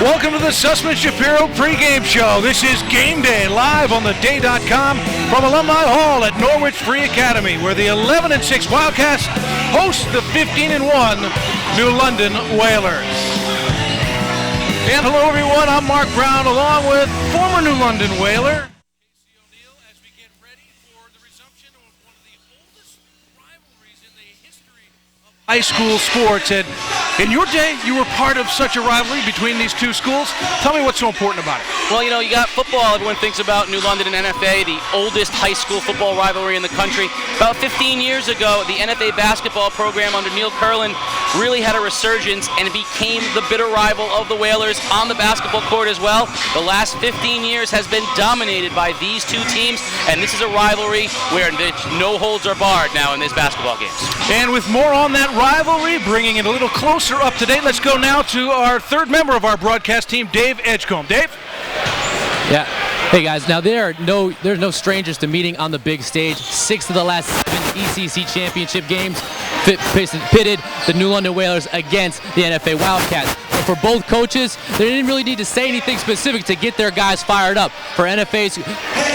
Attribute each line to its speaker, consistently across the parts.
Speaker 1: Welcome to the Sussman Shapiro pregame show. This is Game Day live on theday.com from Alumni Hall at Norwich Free Academy, where the 11-6 Wildcats host the 15-1 New London Whalers. And hello everyone, I'm Mark Brown along with former New London Whaler as we get ready for the resumption of one of the oldest rivalries in the history of high school sports. And in your day, you were part of such a rivalry between these two schools. Tell me what's so important about it.
Speaker 2: Well, you know, you got football. Everyone thinks about New London and NFA, the oldest high school football rivalry in the country. About 15 years ago, the NFA basketball program under Neil Curlin really had a resurgence and it became the bitter rival of the Whalers on the basketball court as well. The last 15 years has been dominated by these two teams, and this is a rivalry where no holds are barred now in these basketball games.
Speaker 1: And with more on that rivalry, bringing it a little closer up to date, let's go now to our third member of our broadcast team, Dave Edgecombe. Dave?
Speaker 3: Yeah. Hey guys, now there's no strangers to meeting on the big stage. 6 of the last 7 ECC championship games pitted the New London Whalers against the NFA Wildcats. But for both coaches, they didn't really need to say anything specific to get their guys fired up. For NFA's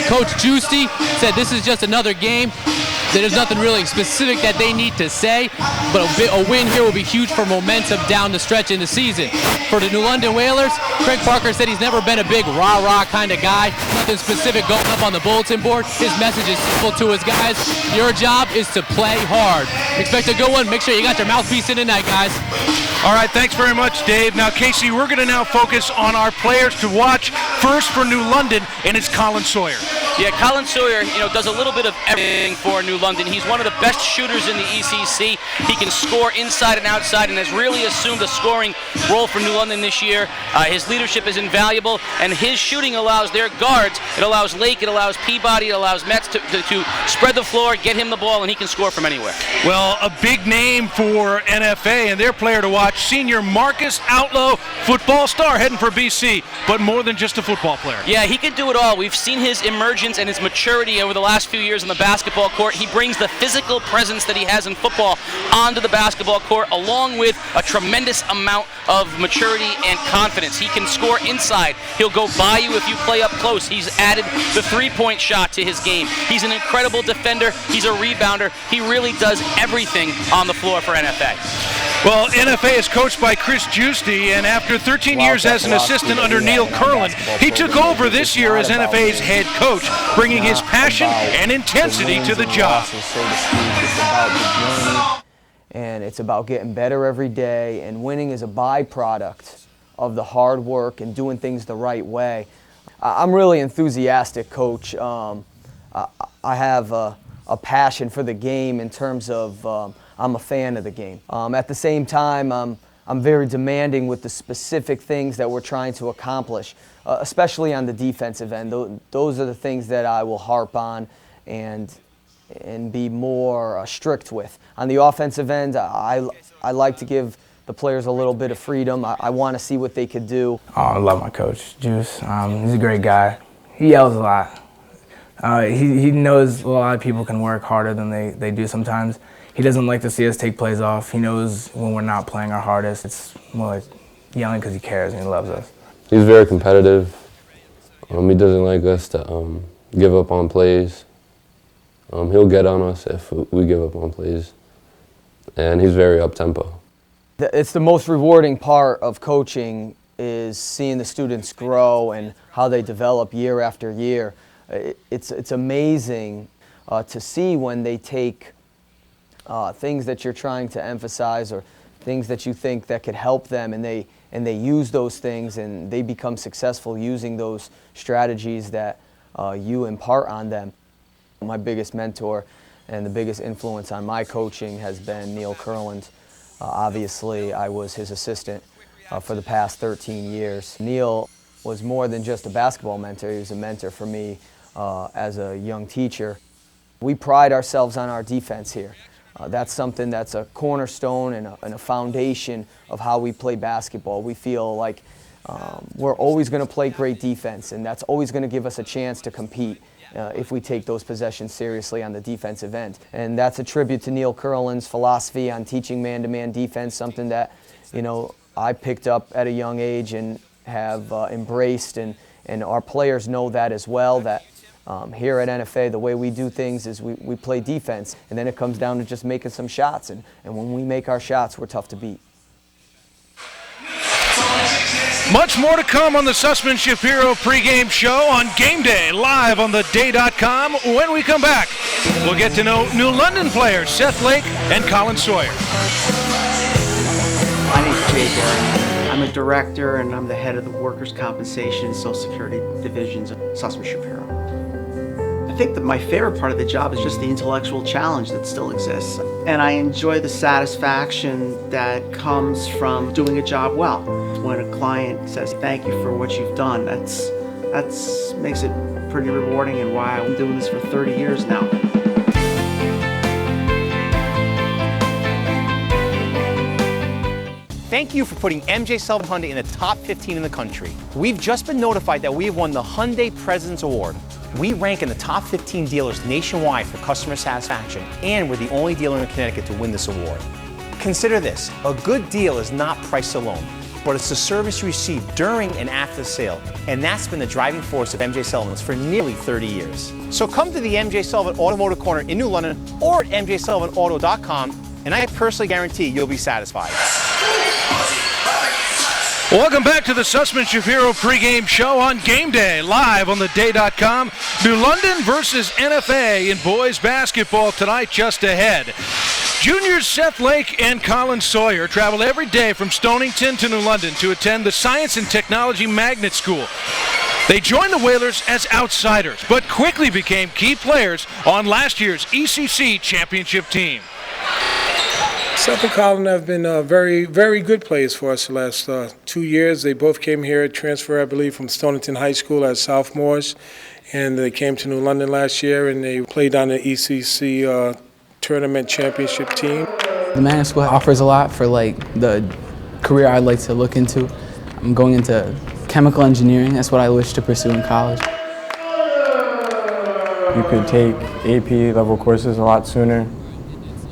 Speaker 3: coach Giusti said this is just another game. There's nothing really specific that they need to say, but a win here will be huge for momentum down the stretch in the season. For the New London Whalers, Craig Parker said he's never been a big rah-rah kind of guy. Nothing specific going up on the bulletin board. His message is simple to his guys. Your job is to play hard. Expect a good one. Make sure you got your mouthpiece in tonight, guys.
Speaker 1: All right, thanks very much, Dave. Now, Casey, we're going to now focus on our players to watch. First for New London, and it's Colin Sawyer.
Speaker 2: Yeah, Colin Sawyer, does a little bit of everything for New London. He's one of the best shooters in the ECC. He can score inside and outside and has really assumed a scoring role for New London this year. His leadership is invaluable, and his shooting allows their guards, it allows Lake, it allows Peabody, it allows Metz to spread the floor, get him the ball, and he can score from anywhere.
Speaker 1: Well, a big name for NFA and their player to watch, senior Marcus Outlaw, football star heading for BC, but more than just a football player.
Speaker 2: Yeah, he can do it all. We've seen his emergence and his maturity over the last few years on the basketball court. He brings the physical presence that he has in football onto the basketball court, along with a tremendous amount of maturity and confidence. He can score inside. He'll go by you if you play up close. He's added the three-point shot to his game. He's an incredible defender. He's a rebounder. He really does everything on the floor for NFA.
Speaker 1: Well, NFA is coached by Chris Giusti, and after 13 years as an assistant under Neil Curlin, he took over this year as NFA's head coach, bringing his passion and intensity to the job.
Speaker 4: And it's about getting better every day, and winning is a byproduct of the hard work and doing things the right way. I'm really enthusiastic, Coach. I have a passion for the game in terms of I'm a fan of the game. At the same time, I'm very demanding with the specific things that we're trying to accomplish, especially on the defensive end. Those are the things that I will harp on and be more strict with. On the offensive end, I like to give the players a little bit of freedom. I want to see what they could do.
Speaker 5: Oh, I love my coach, Juice. He's a great guy. He yells a lot. He knows a lot of people can work harder than they do sometimes. He doesn't like to see us take plays off. He knows when we're not playing our hardest. It's more like yelling because he cares and he loves us.
Speaker 6: He's very competitive. He doesn't like us to give up on plays. He'll get on us if we give up on plays. And he's very up-tempo.
Speaker 4: It's the most rewarding part of coaching is seeing the students grow and how they develop year after year. It's amazing to see when they take things that you're trying to emphasize or things that you think that could help them, and they use those things and they become successful using those strategies that you impart on them. My biggest mentor and the biggest influence on my coaching has been Neil Curlin. Obviously, I was his assistant for the past 13 years. Neil was more than just a basketball mentor. He was a mentor for me as a young teacher. We pride ourselves on our defense here. That's something that's a cornerstone and a foundation of how we play basketball. We feel like we're always going to play great defense, and that's always going to give us a chance to compete if we take those possessions seriously on the defensive end. And that's a tribute to Neil Curlin's philosophy on teaching man-to-man defense, something that I picked up at a young age and have embraced, and our players know that as well, that here at NFA, the way we do things is we play defense, and then it comes down to just making some shots, and when we make our shots, we're tough to beat.
Speaker 1: Much more to come on the Sussman Shapiro pregame show on Game Day, live on theday.com. When we come back, we'll get to know New London players Seth Lake and Colin Sawyer.
Speaker 7: My name is Jay Barrett. I'm a director and I'm the head of the Workers' Compensation and Social Security divisions of Sussman Shapiro. I think that my favorite part of the job is just the intellectual challenge that still exists. And I enjoy the satisfaction that comes from doing a job well. When a client says, thank you for what you've done, that's makes it pretty rewarding, and why I'm doing this for 30 years now.
Speaker 8: Thank you for putting MJ Sullivan Hyundai in the top 15 in the country. We've just been notified that we have won the Hyundai President's Award. We rank in the top 15 dealers nationwide for customer satisfaction, and we're the only dealer in Connecticut to win this award. Consider this: a good deal is not price alone, but it's the service you receive during and after the sale. And that's been the driving force of MJ Sullivan's for nearly 30 years. So come to the MJ Sullivan Automotive Corner in New London or at mjsullivanauto.com, and I personally guarantee you'll be satisfied.
Speaker 1: Welcome back to the Sussman Shapiro pregame show on Game Day, live on theday.com. New London versus NFA in boys basketball tonight just ahead. Juniors Seth Lake and Colin Sawyer travel every day from Stonington to New London to attend the Science and Technology Magnet School. They joined the Whalers as outsiders, but quickly became key players on last year's ECC championship team.
Speaker 9: Seth and Colin have been very, very good players for us the last 2 years. They both came here, transfer, I believe, from Stonington High School as sophomores, and they came to New London last year, and they played on the ECC tournament championship team.
Speaker 5: The Magnet School offers a lot for the career I'd like to look into. I'm going into chemical engineering. That's what I wish to pursue in college.
Speaker 10: You could take AP level courses a lot sooner,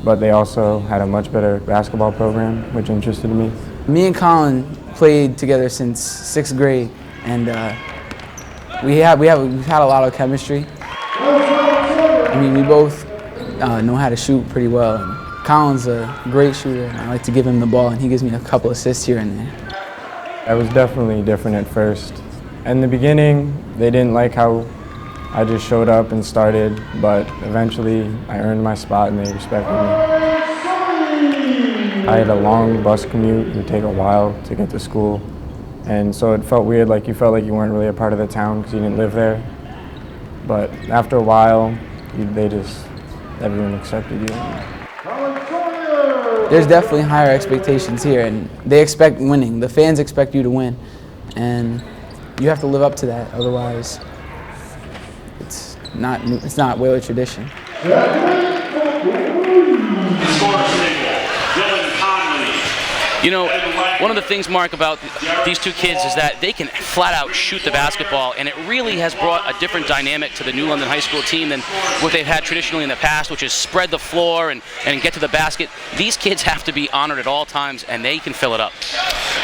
Speaker 10: but they also had a much better basketball program, which interested me.
Speaker 5: Me and Colin played together since 6th grade, and we've had a lot of chemistry. I mean, we both know how to shoot pretty well. And Colin's a great shooter, and I like to give him the ball, and he gives me a couple assists here and there.
Speaker 10: I was definitely different at first. In the beginning, they didn't like how I just showed up and started, but eventually I earned my spot and they respected me. I had a long bus commute. It would take a while to get to school, and so it felt weird, like you felt like you weren't really a part of the town because you didn't live there. But after a while, everyone accepted you.
Speaker 5: There's definitely higher expectations here, and they expect winning. The fans expect you to win, and you have to live up to that. Otherwise, it's not Whaler tradition.
Speaker 2: You know, one of the things, Mark, about these two kids is that they can flat out shoot the basketball, and it really has brought a different dynamic to the New London High School team than what they've had traditionally in the past, which is spread the floor and get to the basket. These kids have to be honored at all times, and they can fill it up.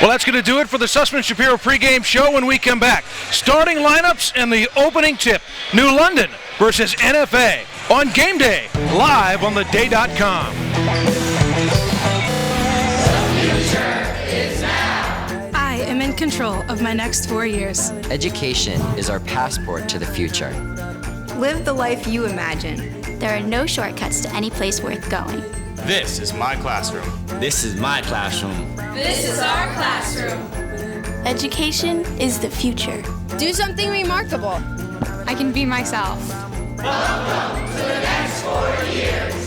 Speaker 1: Well, that's going to do it for the Sussman Shapiro pregame show. When we come back, starting lineups and the opening tip: New London versus NFA on Game Day, live on theday.com.
Speaker 11: I am in control of my next 4 years.
Speaker 12: Education is our passport to the future.
Speaker 11: Live the life you imagine.
Speaker 13: There are no shortcuts to any place worth going.
Speaker 14: This is my classroom.
Speaker 12: This is my classroom.
Speaker 11: This is our classroom.
Speaker 13: Education is the future.
Speaker 11: Do something remarkable. I can be myself.
Speaker 14: Welcome to the next 4 years.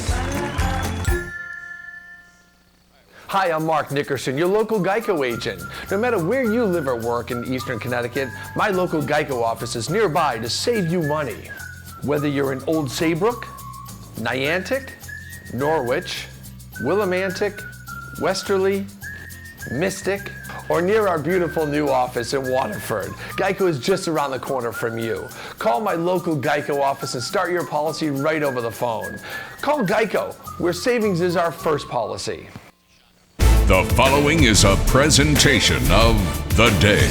Speaker 15: Hi, I'm Mark Nickerson, your local Geico agent. No matter where you live or work in Eastern Connecticut, my local Geico office is nearby to save you money. Whether you're in Old Saybrook, Niantic, Norwich, Willimantic, Westerly, Mystic, or near our beautiful new office in Waterford, Geico is just around the corner from you. Call my local Geico office and start your policy right over the phone. Call Geico, where savings is our first policy.
Speaker 16: The following is a presentation of The Day.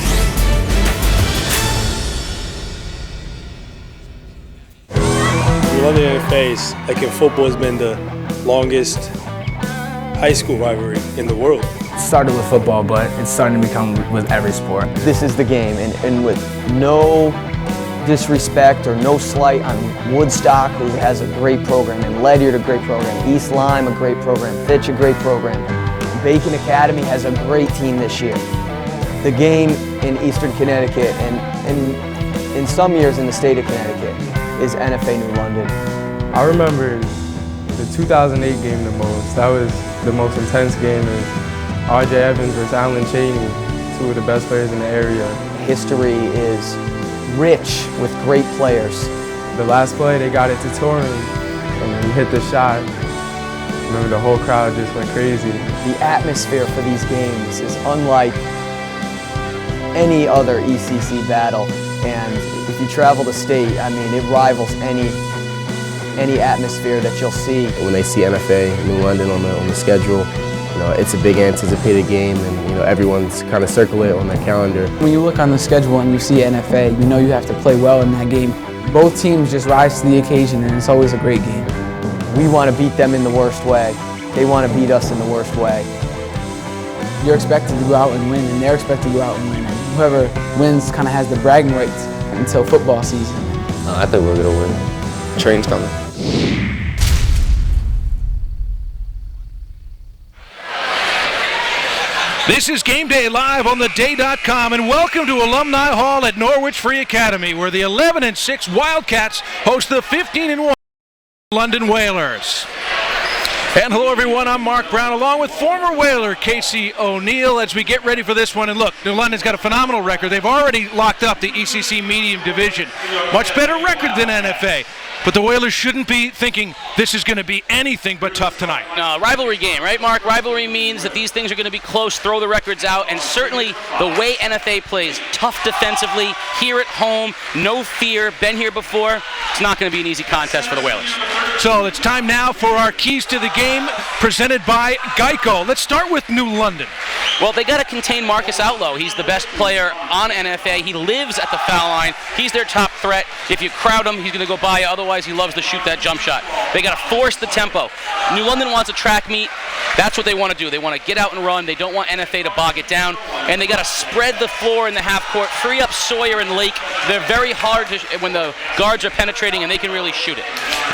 Speaker 9: London NFA is, like in football, has been the longest high school rivalry in the world.
Speaker 5: It started with football, but it's starting to become with every sport.
Speaker 4: This is the game, and with no disrespect or no slight on Woodstock, who has a great program, and Ledyard, a great program, East Lyme, a great program, Fitch, a great program. Bacon Academy has a great team this year. The game in Eastern Connecticut and in some years in the state of Connecticut is NFA New London.
Speaker 10: I remember the 2008 game the most. That was the most intense game. Is R.J. Evans versus Alan Cheney, two of the best players in the area.
Speaker 4: History is rich with great players.
Speaker 10: The last play, they got it to Torrin, and he hit the shot. I remember the whole crowd just went crazy.
Speaker 4: The atmosphere for these games is unlike any other ECC battle, and if you travel the state, I mean, it rivals any atmosphere that you'll see.
Speaker 16: When they see NFA New London on the schedule, you know, it's a big anticipated game, and you know, everyone's kind of circle it on their calendar.
Speaker 17: When you look on the schedule and you see NFA, you know you have to play well in that game. Both teams just rise to the occasion, and it's always a great game.
Speaker 4: We want to beat them in the worst way. They want to beat us in the worst way.
Speaker 17: You're expected to go out and win, and they're expected to go out and win. And whoever wins kind of has the bragging rights until football season.
Speaker 6: I think we're going to win.
Speaker 16: Train's coming.
Speaker 1: This is Game Day live on theday.com, and welcome to Alumni Hall at Norwich Free Academy, where the 11-6 Wildcats host the 15-1 London Whalers. And hello everyone, I'm Mark Brown, along with former Whaler Casey O'Neill, as we get ready for this one. And look, New London's got a phenomenal record. They've already locked up the ECC Medium Division. Much better record than NFA. But the Whalers shouldn't be thinking this is going to be anything but tough tonight.
Speaker 2: No, rivalry game, right, Mark? Rivalry means that these things are going to be close, throw the records out, and certainly the way NFA plays, tough defensively, here at home, no fear, been here before, it's not going to be an easy contest for the Whalers.
Speaker 1: So it's time now for our keys to the game, presented by Geico. Let's start with New London.
Speaker 2: Well, they got to contain Marcus Outlaw. He's the best player on NFA. He lives at the foul line. He's their top threat. If you crowd him, he's going to go by you. Otherwise, he loves to shoot that jump shot. They got to force the tempo. New London wants a track meet. That's what they want to do. They want to get out and run. They don't want NFA to bog it down. And they got to spread the floor in the half court, free up Sawyer and Lake. They're very hard when the guards are penetrating, and they can really shoot it.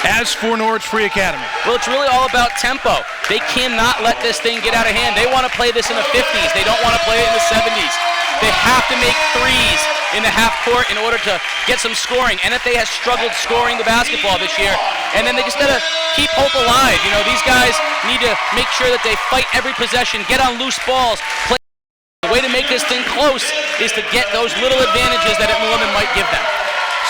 Speaker 1: As for Norwich Free Academy,
Speaker 2: well, it's really all about tempo. They cannot let this thing get out of hand. They want to play this in the 50s. They don't want to play it in the 70s. They have to make threes in the half court in order to get some scoring. NFA has struggled scoring the basketball this year, and then they just gotta keep hope alive. You know, these guys need to make sure that they fight every possession, get on loose balls, play. The way to make this thing close is to get those little advantages that New London might give them.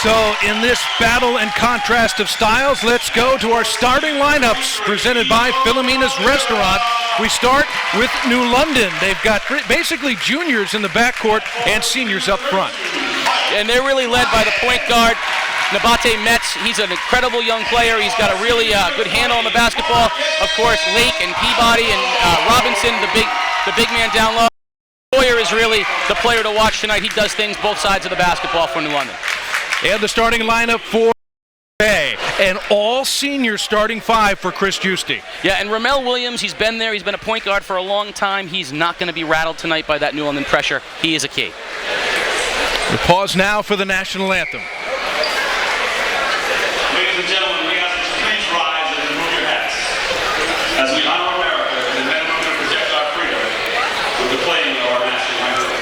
Speaker 1: So in this battle and contrast of styles, let's go to our starting lineups presented by Philomena's Restaurant. We start with New London. They've got basically juniors in the backcourt and seniors up front.
Speaker 2: And they're really led by the point guard, Nabate Metz. He's an incredible young player. He's got a really good handle on the basketball. Of course, Lake and Peabody and Robinson, the big man down low. Sawyer is really the player to watch tonight. He does things both sides of the basketball for New London.
Speaker 1: And the starting lineup for an all-senior starting five for Chris Giusti.
Speaker 2: Yeah, and Ramel Williams, he's been there. He's been a point guard for a long time. He's not going to be rattled tonight by that New London pressure. He is a key.
Speaker 1: We pause now for the national anthem.
Speaker 18: Ladies and gentlemen, we ask that you please rise and remove your hats as we honor America and then move to protect our freedom with the playing of our national anthem.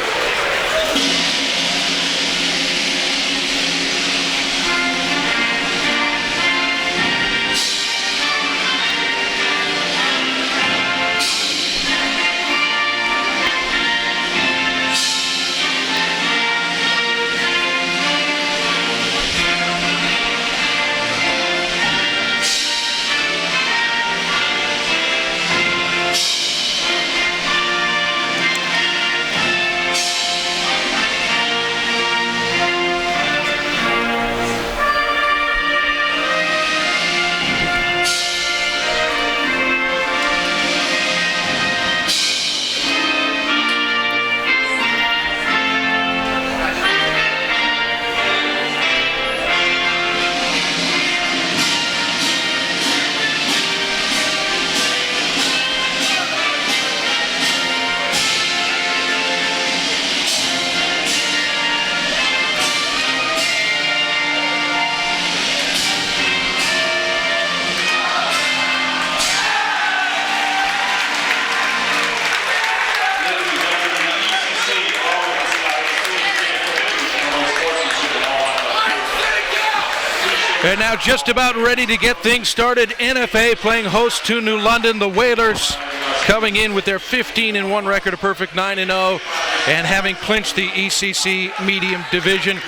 Speaker 1: And now just about ready to get things started. NFA playing host to New London. The Whalers coming in with their 15-1 record, a perfect 9-0, and having clinched the ECC medium division.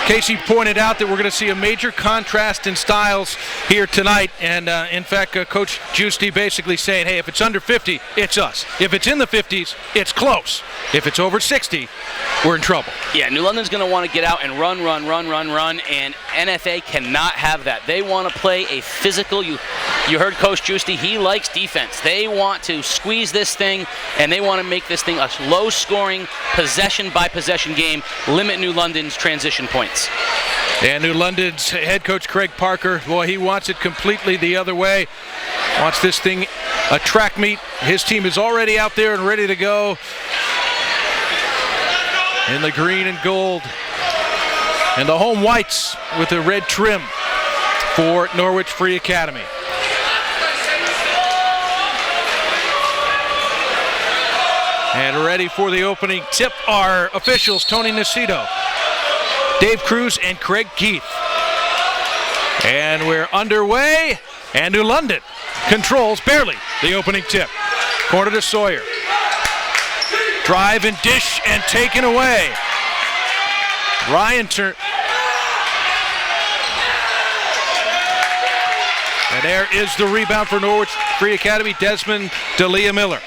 Speaker 1: Casey pointed out that we're going to see a major contrast in styles here tonight. And in fact, Coach Giusti basically saying, hey, if it's under 50, it's us. If it's in the 50s, it's close. If it's over 60, we're in trouble.
Speaker 2: Yeah, New London's going to want to get out and run, and NFA cannot have that. They want to play a physical, you heard Coach Giusti, he likes defense. They want to squeeze this thing, and they want to make this thing a low-scoring, possession-by-possession game, limit New London's transition points.
Speaker 1: And New London's head coach Craig Parker, boy, he wants it completely the other way. Wants this thing a track meet. His team is already out there and ready to go in the green and gold. And the home whites with the red trim for Norwich Free Academy. And ready for the opening tip are officials Tony Nacito, Dave Cruz, and Craig Keith. And we're underway, and New London controls barely the opening tip. Corner to Sawyer. Drive and dish and taken away. Ryan turn. And there is the rebound for Norwich Free Academy, Desmond D'Elia Miller.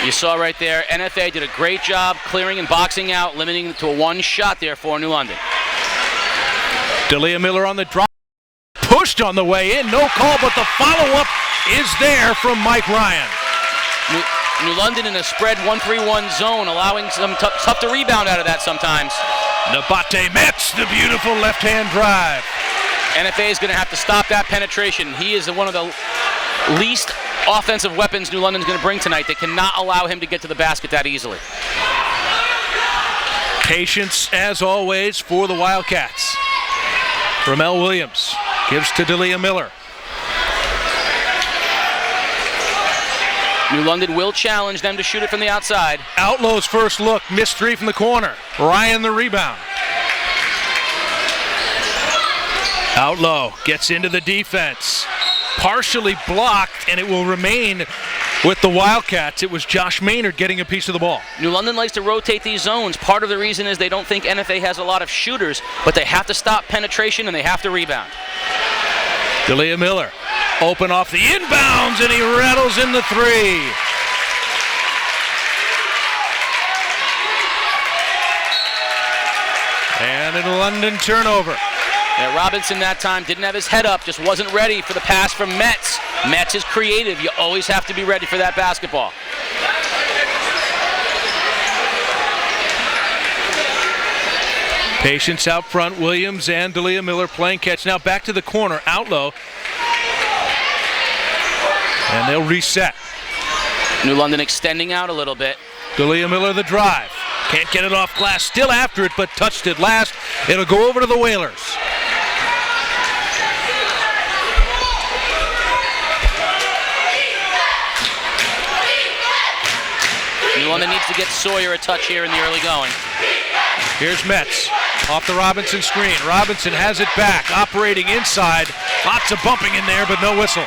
Speaker 2: You saw right there, NFA did a great job clearing and boxing out, limiting it to a one shot there for New London.
Speaker 1: D'Elia Miller on the drop. Pushed on the way in, no call, but the follow-up is there from Mike Ryan.
Speaker 2: New London in a spread 1-3-1 zone, allowing some tough to rebound out of that sometimes.
Speaker 1: Nabate Metz, the beautiful left-hand drive.
Speaker 2: NFA is going to have to stop that penetration. He is one of the least offensive weapons New London's going to bring tonight. They cannot allow him to get to the basket that easily.
Speaker 1: Patience, as always, for the Wildcats. Ramel Williams gives to D'Elia Miller.
Speaker 2: New London will challenge them to shoot it from the outside.
Speaker 1: Outlaw's first look, missed three from the corner. Ryan the rebound. Outlaw gets into the defense. Partially blocked, and it will remain with the Wildcats. It was Josh Maynard getting a piece of the ball.
Speaker 2: New London likes to rotate these zones. Part of the reason is they don't think NFA has a lot of shooters, but they have to stop penetration and they have to rebound.
Speaker 1: D'Elia Miller, open off the inbounds, and he rattles in the three. And a London turnover.
Speaker 2: Yeah, Robinson that time didn't have his head up, just wasn't ready for the pass from Metz. Metz is creative. You always have to be ready for that basketball.
Speaker 1: Patience out front, Williams and D'Elia Miller playing catch. Now back to the corner, Outlaw. And they'll reset.
Speaker 2: New London extending out a little bit.
Speaker 1: D'Elia Miller the drive. Can't get it off glass, still after it, but touched it last. It'll go over to the Whalers.
Speaker 2: New London needs to get Sawyer a touch here in the early going.
Speaker 1: Here's Metz off the Robinson screen. Robinson has it back, operating inside. Lots of bumping in there, but no whistle.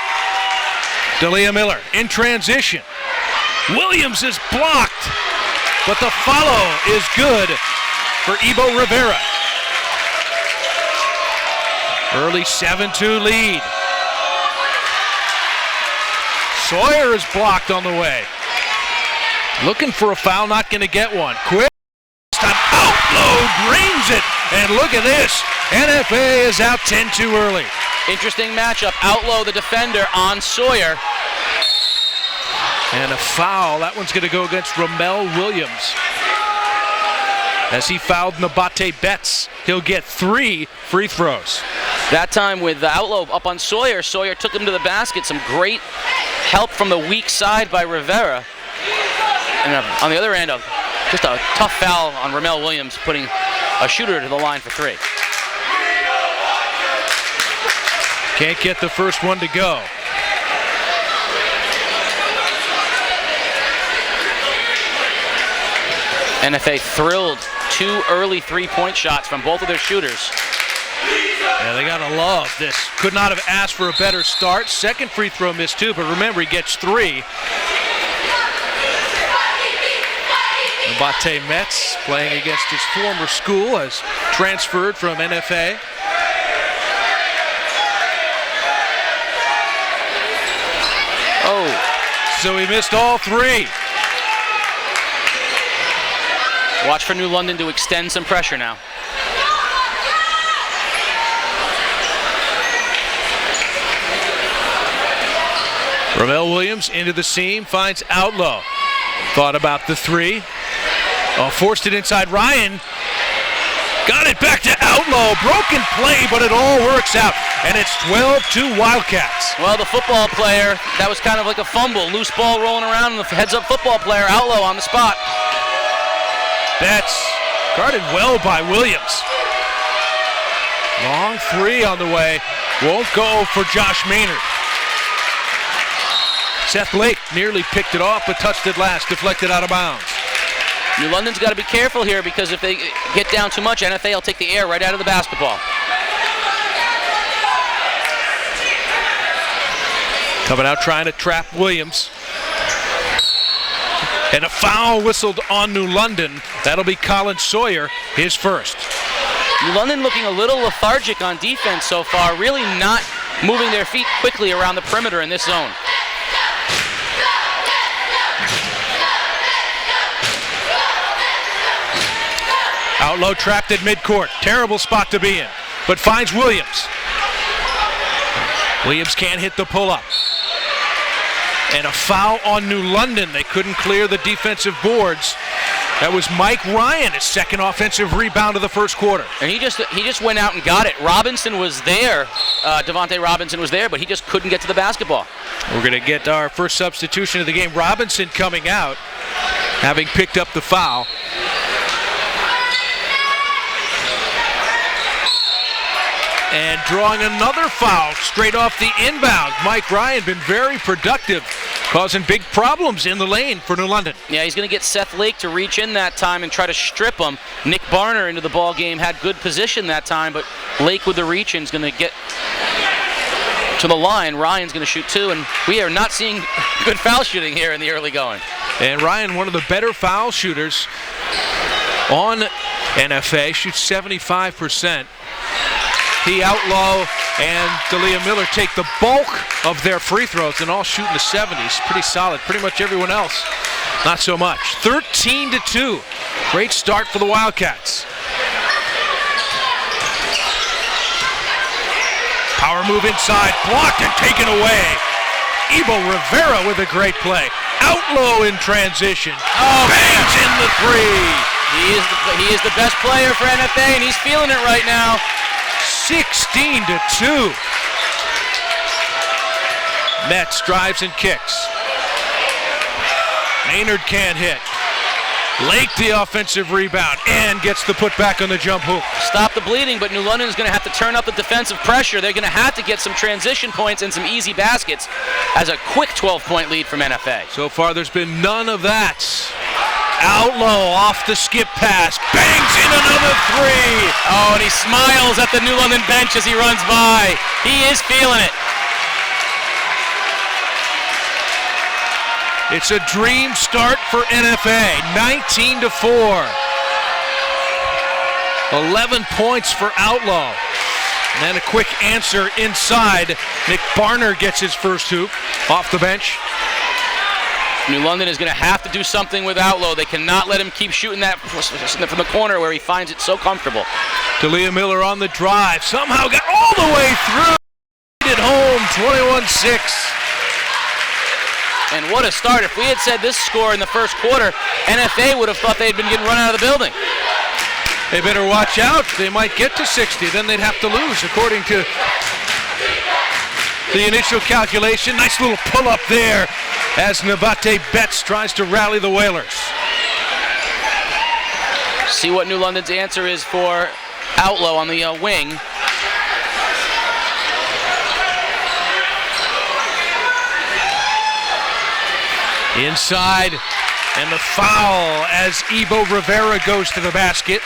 Speaker 1: D'Elia Miller in transition. Williams is blocked, but the follow is good for Ibo Rivera. Early 7-2 lead. Sawyer is blocked on the way. Looking for a foul, not going to get one. Quick. Outload, drains it, and look at this. NFA is out 10-2 early.
Speaker 2: Interesting matchup. Outlaw, the defender, on Sawyer.
Speaker 1: And a foul. That one's going to go against Ramel Williams. As he fouled Nabate Betts, he'll get 3 free throws.
Speaker 2: That time with the Outlaw up on Sawyer. Sawyer took him to the basket. Some great help from the weak side by Rivera. And on the other end, just a tough foul on Ramel Williams, putting a shooter to the line for 3.
Speaker 1: Can't get the first one to go.
Speaker 2: NFA thrilled. 2 early 3-point shots from both of their shooters.
Speaker 1: Yeah, they gotta love this. Could not have asked for a better start. Second free throw missed too, but remember, he gets 3. Nabate Metz playing against his former school, has transferred from NFA. Oh, so he missed all 3.
Speaker 2: Watch for New London to extend some pressure now.
Speaker 1: Ramel Williams into the seam, finds Outlaw. Thought about the 3. Oh, forced it inside. Ryan got it back to Outlaw. Broken play, but it all works out. And it's 12-2 Wildcats.
Speaker 2: Well, the football player, that was kind of like a fumble. Loose ball rolling around, and the heads-up football player, Outlaw, on the spot.
Speaker 1: That's guarded well by Williams. Long 3 on the way. Won't go for Josh Maynard. Seth Lake nearly picked it off, but touched it last, deflected out of bounds.
Speaker 2: New London's got to be careful here because if they get down too much, NFA will take the air right out of the basketball.
Speaker 1: Coming out trying to trap Williams. And a foul whistled on New London. That'll be Colin Sawyer, his first.
Speaker 2: New London looking a little lethargic on defense so far, really not moving their feet quickly around the perimeter in this zone.
Speaker 1: Outlaw trapped at midcourt. Terrible spot to be in, but finds Williams. Williams can't hit the pull-up. And a foul on New London. They couldn't clear the defensive boards. That was Mike Ryan, his second offensive rebound of the first quarter.
Speaker 2: And he just went out and got it. Robinson was there. Devontae Robinson was there, but he just couldn't get to the basketball.
Speaker 1: We're going to get our first substitution of the game. Robinson coming out, having picked up the foul. And drawing another foul straight off the inbound. Mike Ryan been very productive, causing big problems in the lane for New London.
Speaker 2: Yeah, he's going to get Seth Lake to reach in that time and try to strip him. Nick Barner into the ball game had good position that time, but Lake with the reach in is going to get to the line. Ryan's going to shoot 2, and we are not seeing good foul shooting here in the early going.
Speaker 1: And Ryan, one of the better foul shooters on NFA, shoots 75%. He, Outlaw, and D'Elia Miller take the bulk of their free throws and all shoot in the 70s. Pretty solid. Pretty much everyone else, not so much. 13-2. Great start for the Wildcats. Power move inside, blocked and taken away. Ibo Rivera with a great play. Outlaw in transition. Oh, bangs in the 3.
Speaker 2: He is the best player for NFA, and he's feeling it right now.
Speaker 1: 16-2. Metz drives and kicks. Maynard can't hit. Lake the offensive rebound and gets the putback on the jump hoop.
Speaker 2: Stop the bleeding, but New London is going to have to turn up the defensive pressure. They're going to have to get some transition points and some easy baskets as a quick 12-point lead from NFA.
Speaker 1: So far, there's been none of that. Outlaw off the skip pass, bangs in another 3.
Speaker 2: Oh, and he smiles at the New London bench as he runs by. He is feeling it.
Speaker 1: It's a dream start for NFA, 19-4. 11 points for Outlaw. And then a quick answer inside. Nick Barner gets his first hoop off the bench.
Speaker 2: New London is going to have to do something with Outlaw. They cannot let him keep shooting that from the corner where he finds it so comfortable.
Speaker 1: D'Elia Miller on the drive. Somehow got all the way through. At home, 21-6.
Speaker 2: And what a start. If we had said this score in the first quarter, NFA would have thought they'd been getting run out of the building.
Speaker 1: They better watch out. They might get to 60. Then they'd have to lose, according to the initial calculation. Nice little pull-up there as Nabate Betts tries to rally the Whalers.
Speaker 2: See what New London's answer is for Outlaw on the wing.
Speaker 1: Inside, and the foul as Ibo Rivera goes to the basket.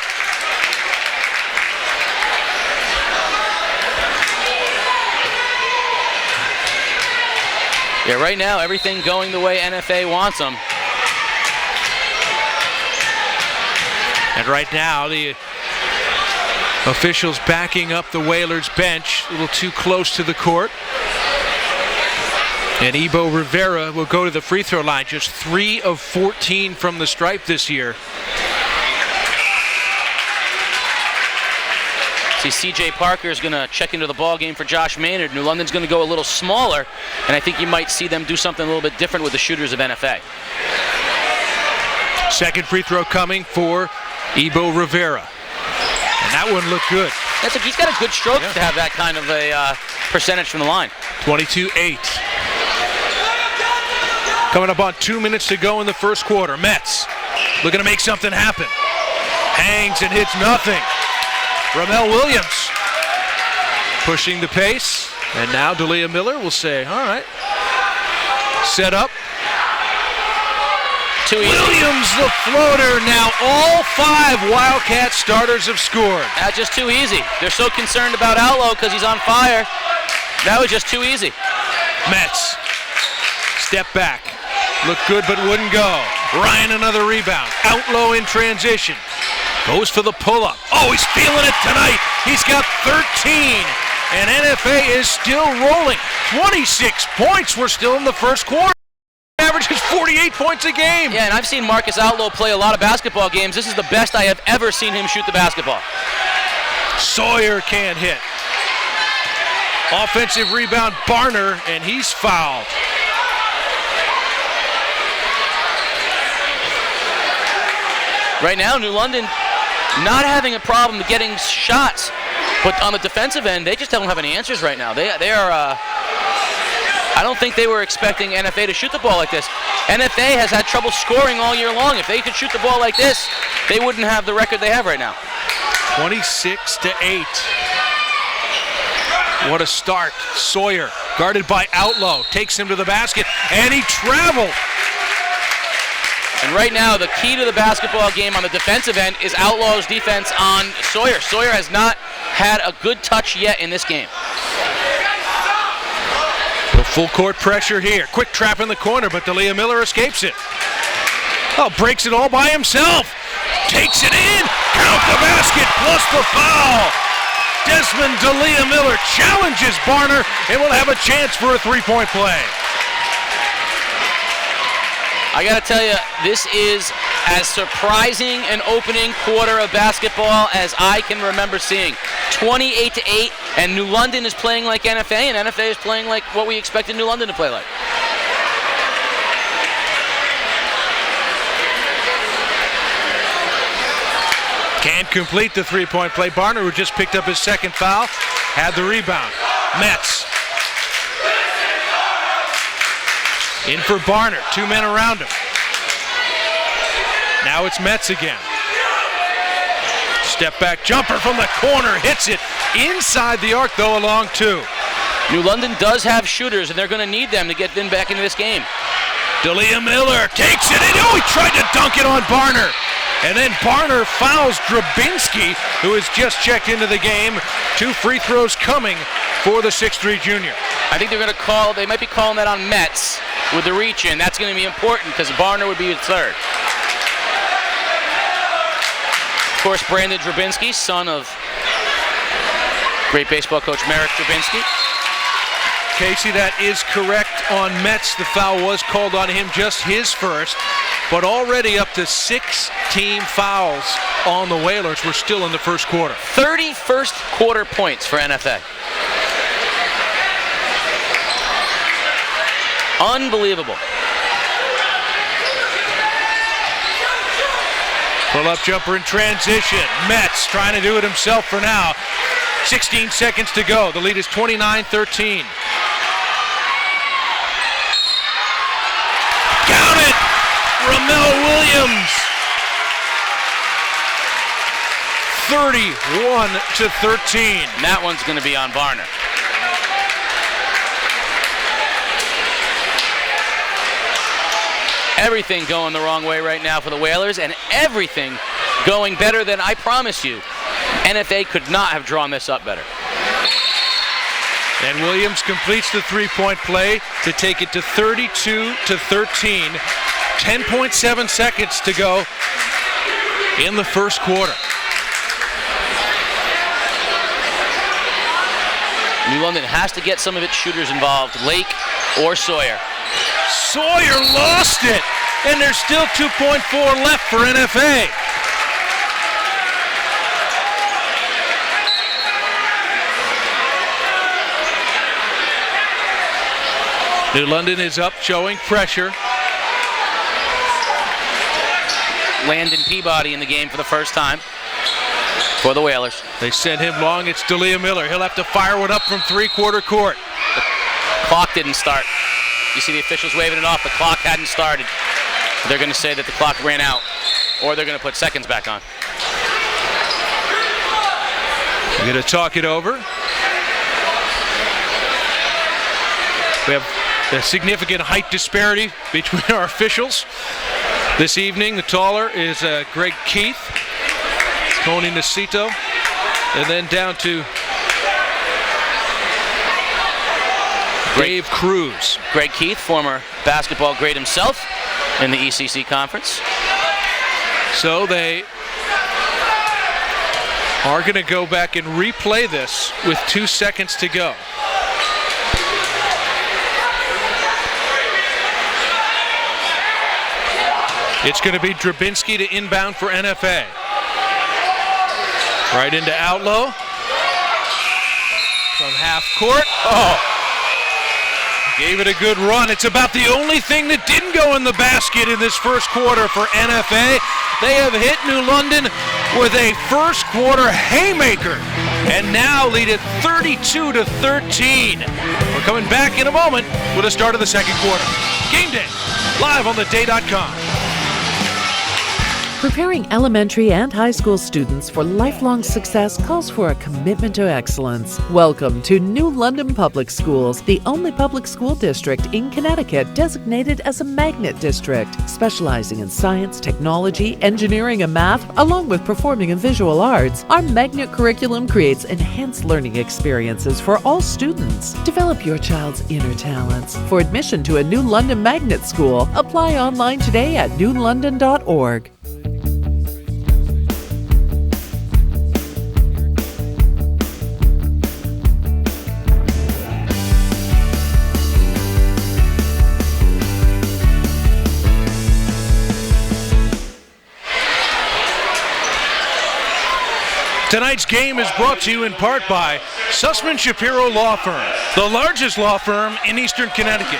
Speaker 2: Yeah, right now, everything going the way NFA wants them.
Speaker 1: And right now, the officials backing up the Whalers bench, a little too close to the court. And Ibo Rivera will go to the free throw line, just 3 of 14 from the stripe this year.
Speaker 2: See, C.J. Parker is going to check into the ball game for Josh Maynard. New London's going to go a little smaller, and I think you might see them do something a little bit different with the shooters of NFA.
Speaker 1: Second free throw coming for Ibo Rivera. And that one looked good.
Speaker 2: He's got a good stroke to have that kind of a percentage from the line.
Speaker 1: 22-8. Coming up on 2 minutes to go in the first quarter. Mets looking to make something happen. Hangs and hits nothing. Ramel Williams pushing the pace. And now D'Elia Miller will say, all right, set up.
Speaker 2: Too easy.
Speaker 1: Williams the floater. Now all 5 Wildcat starters have scored.
Speaker 2: That's just too easy. They're so concerned about Outlaw because he's on fire. That was just too easy.
Speaker 1: Mets step back. Look good but wouldn't go. Ryan another rebound. Outlaw in transition. Goes for the pull-up. Oh, he's feeling it tonight. He's got 13. And NFA is still rolling. 26 points. We're still in the first quarter. Averages 48 points a game.
Speaker 2: Yeah, and I've seen Marcus Outlaw play a lot of basketball games. This is the best I have ever seen him shoot the basketball.
Speaker 1: Sawyer can't hit. Offensive rebound, Barner, and he's fouled.
Speaker 2: Right now, New London not having a problem getting shots, but on the defensive end, they just don't have any answers right now. They are. I don't think they were expecting NFA to shoot the ball like this. NFA has had trouble scoring all year long. If they could shoot the ball like this, they wouldn't have the record they have right now.
Speaker 1: 26-8. What a start. Sawyer, guarded by Outlaw, takes him to the basket, and he traveled.
Speaker 2: And right now, the key to the basketball game on the defensive end is Outlaw's defense on Sawyer. Sawyer has not had a good touch yet in this game.
Speaker 1: Full court pressure here. Quick trap in the corner, but D'Elia Miller escapes it. Oh, breaks it all by himself. Takes it in. Count the basket plus the foul. Desmond D'Elia Miller challenges Barner and will have a chance for a three-point play.
Speaker 2: I got to tell you, this is as surprising an opening quarter of basketball as I can remember seeing. 28-8, and New London is playing like NFA, and NFA is playing like what we expected New London to play like.
Speaker 1: Can't complete the three-point play. Barner, who just picked up his second foul, had the rebound. Mets. In for Barner, 2 men around him. Now it's Mets again. Step back jumper from the corner, hits it inside the arc though, along 2.
Speaker 2: New London does have shooters, and they're going to need them to get them back into this game.
Speaker 1: D'Elia Miller takes it in. Oh, he tried to dunk it on Barner. And then Barner fouls Drabinski, who has just checked into the game. 2 free throws coming for the 6'3" junior.
Speaker 2: I think they might be calling that on Mets with the reach in. That's going to be important because Barner would be the third. Of course, Brandon Drabinski, son of great baseball coach Merrick Drabinski.
Speaker 1: Casey, that is correct on Mets. The foul was called on him, just his first, but already up to 6 team fouls on the Whalers. We're still in the first quarter.
Speaker 2: 31st quarter points for NFA. Unbelievable.
Speaker 1: Pull-up jumper in transition. Mets trying to do it himself for now. 16 seconds to go. The lead is 29-13. Count it! Ramel Williams. 31-13.
Speaker 2: And that one's going to be on Barner. Everything going the wrong way right now for the Whalers, and everything going better than I promise you. NFA could not have drawn this up better.
Speaker 1: And Williams completes the three-point play to take it to 32-13. 10.7 seconds to go in the first quarter.
Speaker 2: New London has to get some of its shooters involved, Lake or Sawyer.
Speaker 1: Sawyer lost it, and there's still 2.4 left for NFA. New London is up, showing pressure.
Speaker 2: Landon Peabody in the game for the first time for the Whalers.
Speaker 1: They send him long. It's D'Elia Miller. He'll have to fire one up from three-quarter court.
Speaker 2: The clock didn't start. You see the officials waving it off. The clock hadn't started. They're going to say that the clock ran out, or they're going to put seconds back on.
Speaker 1: We're going to talk it over. We have a significant height disparity between our officials this evening. The taller is Greg Keith, Tony Nacito, and then down to Dave Cruz.
Speaker 2: Greg Keith, former basketball great himself in the ECC conference.
Speaker 1: So they are going to go back and replay this with 2 seconds to go. It's going to be Drabinski to inbound for NFA. Right into Outlaw. From half court. Oh! Gave it a good run. It's about the only thing that didn't go in the basket in this first quarter for NFA. They have hit New London with a first quarter haymaker and now lead it 32-13. We're coming back in a moment with the start of the second quarter. Game Day, live on theday.com.
Speaker 19: Preparing elementary and high school students for lifelong success calls for a commitment to excellence. Welcome to New London Public Schools, the only public school district in Connecticut designated as a magnet district, specializing in science, technology, engineering, and math, along with performing and visual arts. Our magnet curriculum creates enhanced learning experiences for all students. Develop your child's inner talents. For admission to a New London Magnet School, apply online today at newlondon.org.
Speaker 1: Tonight's game is brought to you in part by Sussman Shapiro Law Firm, the largest law firm in Eastern Connecticut,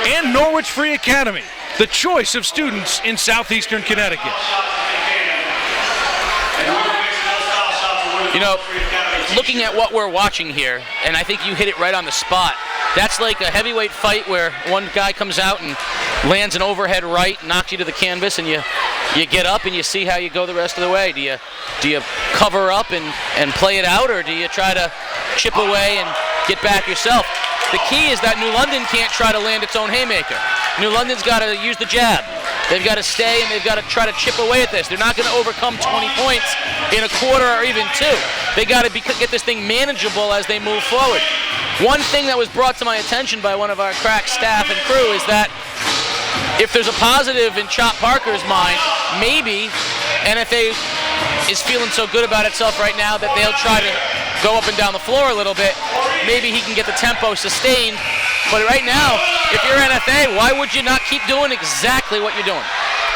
Speaker 1: and Norwich Free Academy, the choice of students in southeastern Connecticut.
Speaker 2: You know, looking at what we're watching here, and I think you hit it right on the spot, that's like a heavyweight fight where one guy comes out and lands an overhead right, knocks you to the canvas, and you get up and you see how you go the rest of the way. Do you cover up and play it out, or do you try to chip away and get back yourself? The key is that New London can't try to land its own haymaker. New London's got to use the jab. They've got to stay and they've got to try to chip away at this. They're not going to overcome 20 points in a quarter or even two. They got to get this thing manageable as they move forward. One thing that was brought to my attention by one of our crack staff and crew is that if there's a positive in Chop Parker's mind, maybe NFA is feeling so good about itself right now that they'll try to go up and down the floor a little bit. Maybe he can get the tempo sustained. But right now, if you're NFA, why would you not keep doing exactly what you're doing?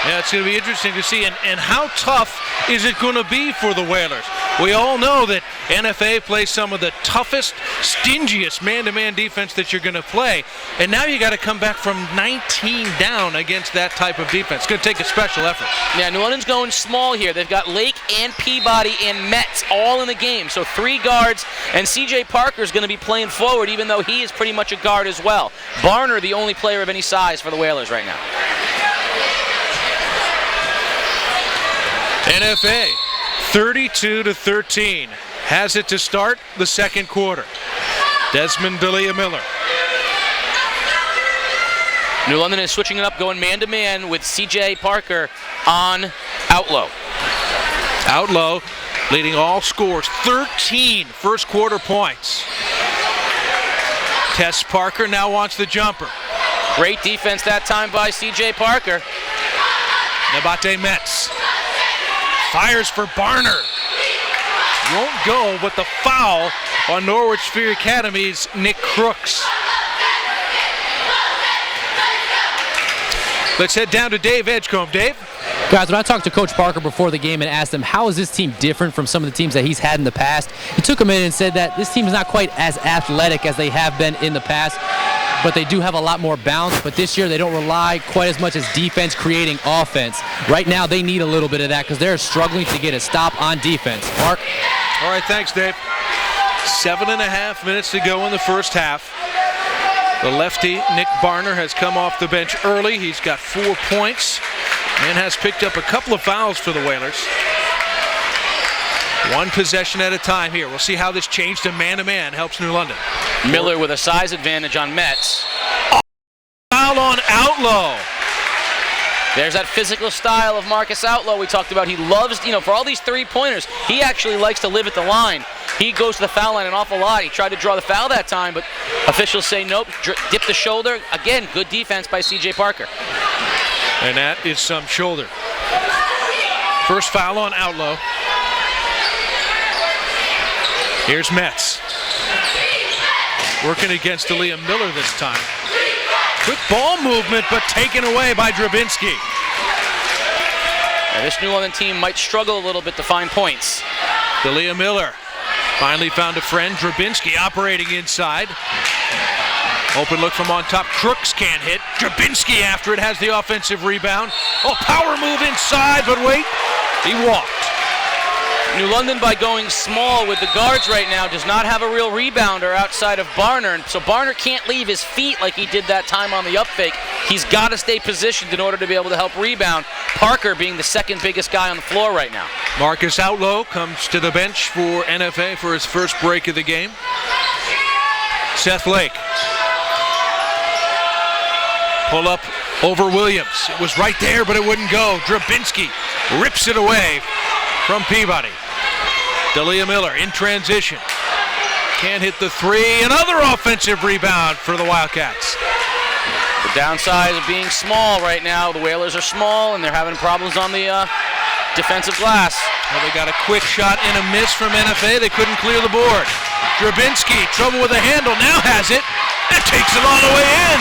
Speaker 1: Yeah, it's going to be interesting to see. And how tough is it going to be for the Whalers? We all know that NFA plays some of the toughest, stingiest man-to-man defense that you're going to play. And now you got to come back from 19 down against that type of defense. It's going to take a special effort.
Speaker 2: Yeah, New London's going small here. They've got Lake and Peabody and Metz all in the game. So 3 guards, and C.J. Parker's going to be playing forward, even though he is pretty much a guard as well. Barner, the only player of any size for the Whalers right now.
Speaker 1: NFA 32-13 has it to start the second quarter. Desmond D'Elia Miller.
Speaker 2: New London is switching it up, going man-to-man with C.J. Parker on Outlaw.
Speaker 1: Outlaw leading all scores, 13 first quarter points. Tess Parker now wants the jumper.
Speaker 2: Great defense that time by C.J. Parker.
Speaker 1: Nabate Metz fires for Barner. Won't go, but the foul on Norwich Free Academy's Nick Crooks. Let's head down to Dave Edgecombe. Dave?
Speaker 3: Guys, when I talked to Coach Parker before the game and asked him how is this team different from some of the teams that he's had in the past, he took a minute and said that this team is not quite as athletic as they have been in the past, but they do have a lot more bounce. But this year they don't rely quite as much as defense creating offense. Right now they need a little bit of that because they're struggling to get a stop on defense. Mark?
Speaker 1: All right, thanks, Dave. 7.5 minutes to go in the first half. The lefty, Nick Barner, has come off the bench early. He's got 4 points and has picked up a couple of fouls for the Whalers. One possession at a time here. We'll see how this change to man-to-man helps New London.
Speaker 2: Miller with a size advantage on Metz.
Speaker 1: Foul on Outlaw.
Speaker 2: There's that physical style of Marcus Outlaw we talked about. He loves, for all these three-pointers, he actually likes to live at the line. He goes to the foul line an awful lot. He tried to draw the foul that time, but officials say nope, dip the shoulder. Again, good defense by C.J. Parker.
Speaker 1: And that is some shoulder. First foul on Outlaw. Here's Metz. Working against Aaliyah Miller this time. Quick ball movement, but taken away by Drabinski.
Speaker 2: Now, this New London team might struggle a little bit to find points.
Speaker 1: Aaliyah Miller finally found a friend. Drabinski operating inside. Open look from on top. Crooks can't hit. Drabinski after it has the offensive rebound. Oh, power move inside, but wait, he walked.
Speaker 2: New London, by going small with the guards right now, does not have a real rebounder outside of Barner, and so Barner can't leave his feet like he did that time on the up fake. He's got to stay positioned in order to be able to help rebound. Parker being the second biggest guy on the floor right now.
Speaker 1: Marcus Outlaw comes to the bench for NFA for his first break of the game. Seth Lake. Pull up over Williams. It was right there, but it wouldn't go. Drabinski rips it away from Peabody. D'Elia Miller in transition. Can't hit the three. Another offensive rebound for the Wildcats.
Speaker 2: The downside of being small right now, the Whalers are small and they're having problems on the defensive glass.
Speaker 1: Well, they got a quick shot and a miss from NFA. They couldn't clear the board. Drabinski, trouble with the handle, now has it and takes it all the way in.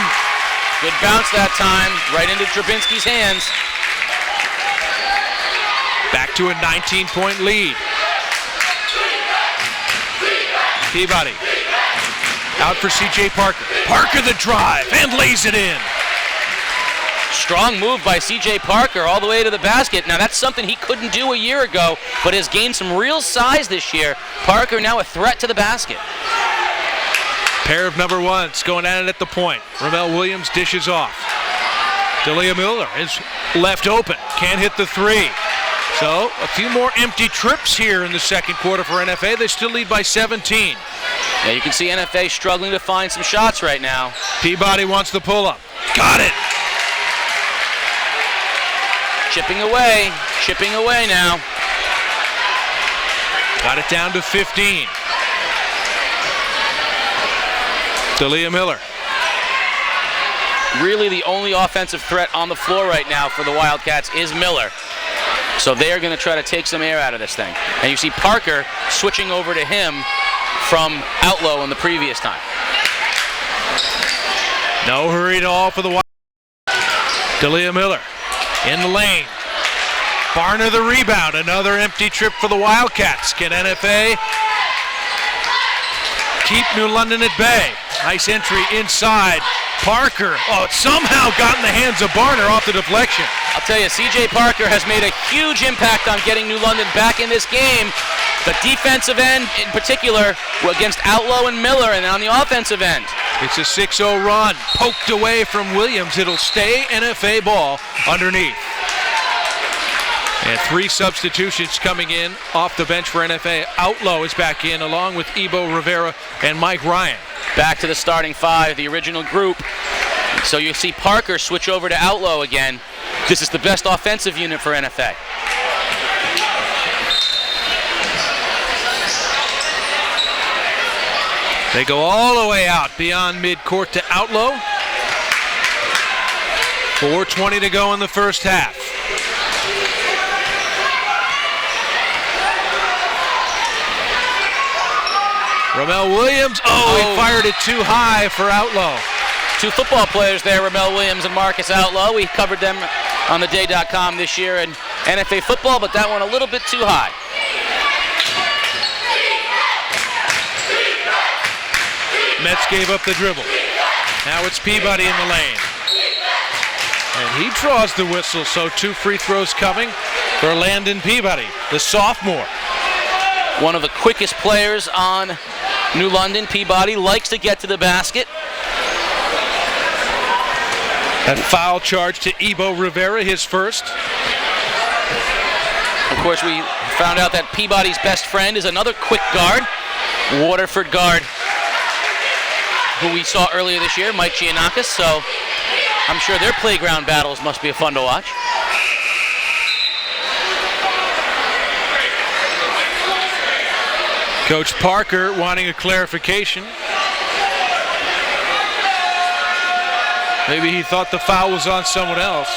Speaker 2: Good bounce that time, right into Drabinski's hands.
Speaker 1: Back to a 19-point lead. Peabody out for C.J. Parker. Parker the drive and lays it in.
Speaker 2: Strong move by C.J. Parker all the way to the basket. Now that's something he couldn't do a year ago, but has gained some real size this year. Parker now a threat to the basket.
Speaker 1: Pair of number ones going at it at the point. Ramel Williams dishes off. D'Elia Miller is left open. Can't hit the three. So a few more empty trips here in the second quarter for NFA. They still lead by 17.
Speaker 2: Yeah, you can see NFA struggling to find some shots right now.
Speaker 1: Peabody wants the pull-up. Got it.
Speaker 2: Chipping away now.
Speaker 1: Got it down to 15. D'Elia Miller.
Speaker 2: Really the only offensive threat on the floor right now for the Wildcats is Miller. So they are going to try to take some air out of this thing. And you see Parker switching over to him from Outlaw in the previous time.
Speaker 1: No hurry at all for the Wildcats. D'Elia Miller in the lane. Barner the rebound. Another empty trip for the Wildcats. Can NFA keep New London at bay? Nice entry inside. Parker, it somehow got in the hands of Barner off the deflection.
Speaker 2: I'll tell you, C.J. Parker has made a huge impact on getting New London back in this game. The defensive end in particular against Outlaw and Miller, and on the offensive end.
Speaker 1: It's a 6-0 run. Poked away from Williams. It'll stay NFA ball underneath. And three substitutions coming in off the bench for NFA. Outlaw is back in along with Ebo Rivera and Mike Ryan.
Speaker 2: Back to the starting five, the original group. So you see Parker switch over to Outlaw again. This is the best offensive unit for NFA.
Speaker 1: They go all the way out beyond midcourt to Outlaw. 4:20 to go in the first half. Ramel Williams, he fired it too high for Outlaw.
Speaker 2: Two football players there, Ramel Williams and Marcus Outlaw. We covered them on theday.com this year in NFA football, but that one a little bit too high.
Speaker 1: Metz gave up the dribble. Now it's Peabody in the lane. And he draws the whistle, so 2 free throws coming for Landon Peabody, the sophomore.
Speaker 2: One of the quickest players on New London. Peabody likes to get to the basket.
Speaker 1: That foul charge to Ebo Rivera, his first.
Speaker 2: Of course, we found out that Peabody's best friend is another quick guard, Waterford guard, who we saw earlier this year, Mike Giannakis. So I'm sure their playground battles must be fun to watch.
Speaker 1: Coach Parker wanting a clarification. Maybe he thought the foul was on someone else.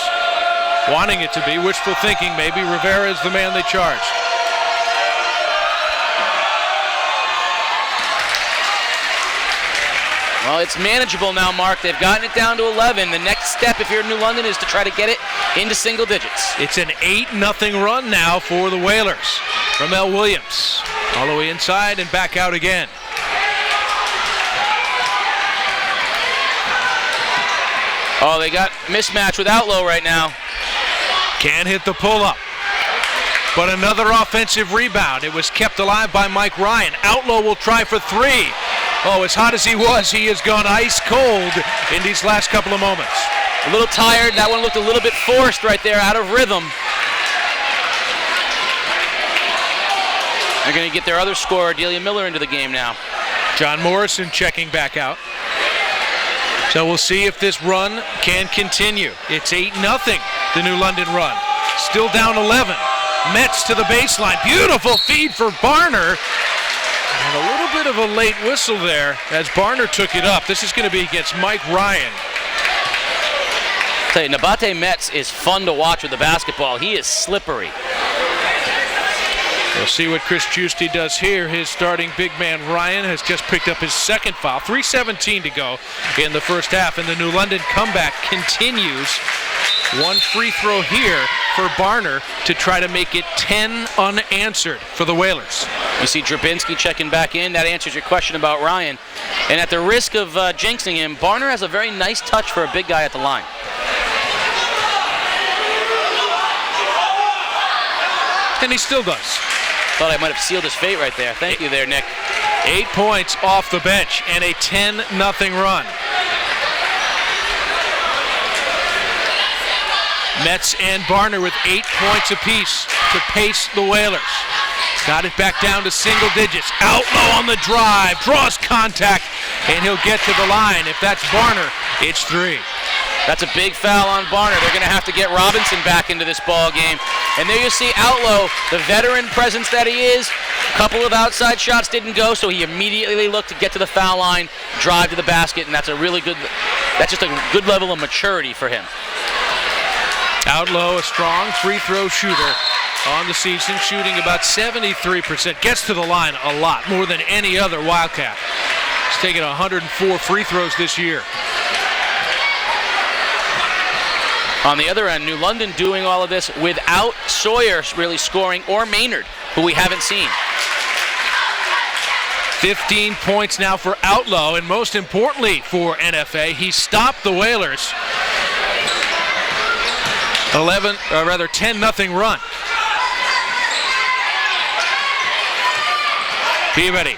Speaker 1: Wanting it to be, wishful thinking maybe. Rivera is the man they charged.
Speaker 2: Well, it's manageable now, Mark. They've gotten it down to 11. The next step, if you're in New London, is to try to get it into single digits.
Speaker 1: It's an 8-0 run now for the Whalers. Ramel Williams all the way inside and back out again.
Speaker 2: Oh, they got mismatch with Outlaw right now.
Speaker 1: Can't hit the pull-up. But another offensive rebound. It was kept alive by Mike Ryan. Outlaw will try for 3. Oh, as hot as he was, he has gone ice cold in these last couple of moments.
Speaker 2: A little tired. That one looked a little bit forced right there, out of rhythm. They're going to get their other scorer, Delia Miller, into the game now.
Speaker 1: John Morrison checking back out. So we'll see if this run can continue. It's 8-0, the New London run. Still down 11. Metz to the baseline. Beautiful feed for Barner. And a little bit of a late whistle there as Barner took it up. This is going to be against Mike Ryan.
Speaker 2: I'll tell you, Nabate Metz is fun to watch with the basketball. He is slippery.
Speaker 1: We'll see what Chris Giusti does here. His starting big man Ryan has just picked up his second foul. 3:17 to go in the first half, and the New London comeback continues. One free throw here for Barner to try to make it 10 unanswered for the Whalers.
Speaker 2: You see Drabinski checking back in. That answers your question about Ryan. And at the risk of jinxing him, Barner has a very nice touch for a big guy at the line.
Speaker 1: And he still does.
Speaker 2: Thought I might have sealed his fate right there. Thank you there, Nick.
Speaker 1: 8 points off the bench and a 10-0 run. Metz and Barner with 8 points apiece to pace the Whalers. Got it back down to single digits. Outlaw on the drive, draws contact, and he'll get to the line. If that's Barner, it's 3.
Speaker 2: That's a big foul on Barner. They're going to have to get Robinson back into this ball game. And there you see Outlaw, the veteran presence that he is. A couple of outside shots didn't go, so he immediately looked to get to the foul line, drive to the basket, and that's just a good level of maturity for him.
Speaker 1: Outlaw, a strong free throw shooter on the season, shooting about 73%. Gets to the line a lot, more than any other Wildcat. He's taken 104 free throws this year.
Speaker 2: On the other end, New London doing all of this without Sawyer really scoring, or Maynard, who we haven't seen.
Speaker 1: 15 points now for Outlaw, and most importantly for NFA, he stopped the Whalers. 10-0 run. Peabody.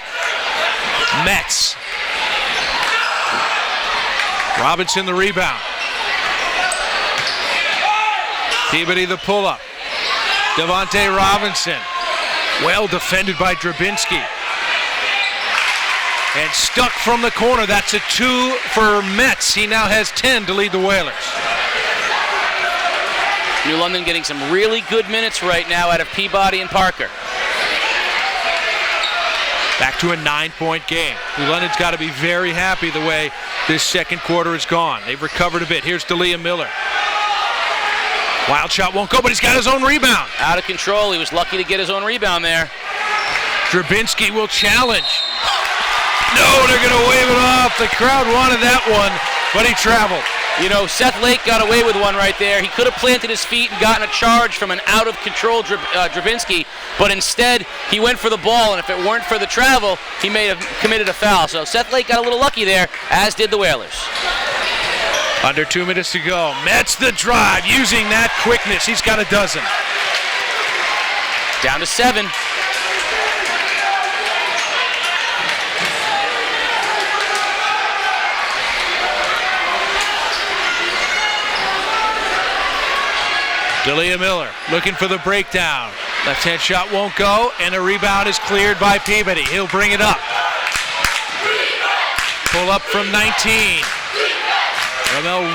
Speaker 1: Metz. Robinson the rebound. Peabody the pull-up. Devontae Robinson. Well defended by Drabinski. And stuck from the corner. That's a 2 for Metz. He now has 10 to lead the Whalers.
Speaker 2: New London getting some really good minutes right now out of Peabody and Parker.
Speaker 1: Back to a 9-point game. New London's got to be very happy the way this second quarter has gone. They've recovered a bit. Here's D'Elia Miller. Wild shot won't go, but he's got his own rebound.
Speaker 2: Out of control. He was lucky to get his own rebound there.
Speaker 1: Drabinski will challenge. No, they're going to wave it off. The crowd wanted that one, but he traveled.
Speaker 2: You know, Seth Lake got away with one right there. He could have planted his feet and gotten a charge from an out-of-control Drabinski, but instead he went for the ball, and if it weren't for the travel, he may have committed a foul. So Seth Lake got a little lucky there, as did the Whalers.
Speaker 1: Under 2 minutes to go. Metz the drive, using that quickness. He's got a dozen.
Speaker 2: Down to 7.
Speaker 1: D'Elia Miller looking for the breakdown. Left-hand shot won't go, and a rebound is cleared by Peabody. He'll bring it up. Pull up from 19. Ramel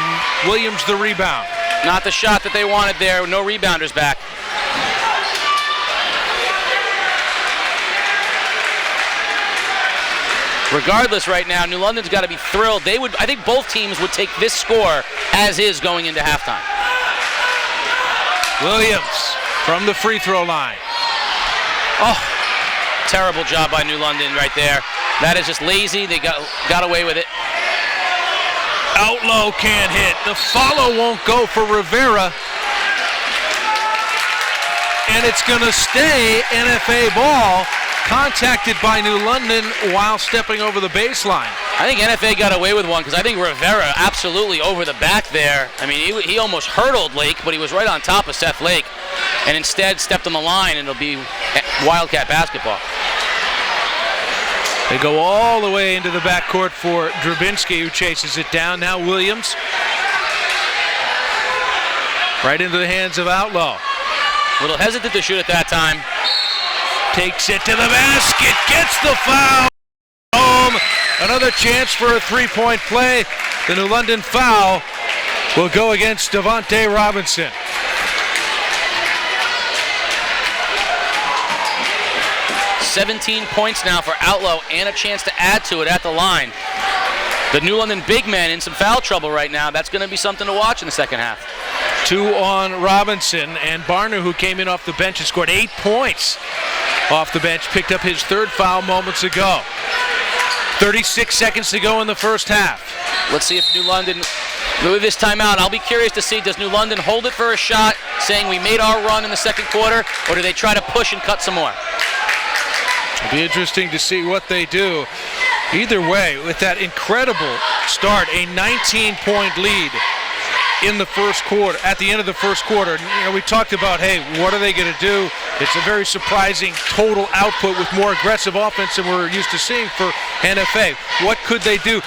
Speaker 1: Williams the rebound.
Speaker 2: Not the shot that they wanted there. No rebounders back. Regardless, right now, New London's got to be thrilled. I think both teams would take this score as is going into halftime.
Speaker 1: Williams from the free throw line.
Speaker 2: Oh, terrible job by New London right there. That is just lazy. They got away with it.
Speaker 1: Outlaw can't hit. The follow won't go for Rivera. And it's going to stay NFA ball. Contacted by New London while stepping over the baseline.
Speaker 2: I think NFA got away with one because I think Rivera absolutely over the back there. I mean, he almost hurdled Lake, but he was right on top of Seth Lake and instead stepped on the line, and it'll be Wildcat basketball.
Speaker 1: They go all the way into the backcourt for Drabinski, who chases it down. Now Williams. Right into the hands of Outlaw.
Speaker 2: A little hesitant to shoot at that time.
Speaker 1: Takes it to the basket, gets the foul. Home. Another chance for a three-point play. The New London foul will go against Devontae Robinson.
Speaker 2: $17 points now for Outlaw and a chance to add to it at the line. The New London big men in some foul trouble right now. That's going to be something to watch in the second half.
Speaker 1: 2 on Robinson, and Barner, who came in off the bench, has scored 8 points off the bench, picked up his third foul moments ago. 36 seconds to go in the first half.
Speaker 2: Let's see if New London, with this timeout, I'll be curious to see, does New London hold it for a shot, saying we made our run in the second quarter, or do they try to push and cut some more?
Speaker 1: It'll be interesting to see what they do. Either way, with that incredible start, a 19-point lead in the first quarter, at the end of the first quarter. You know, we talked about, hey, what are they going to do? It's a very surprising total output with more aggressive offense than we're used to seeing for NFA. What could they do?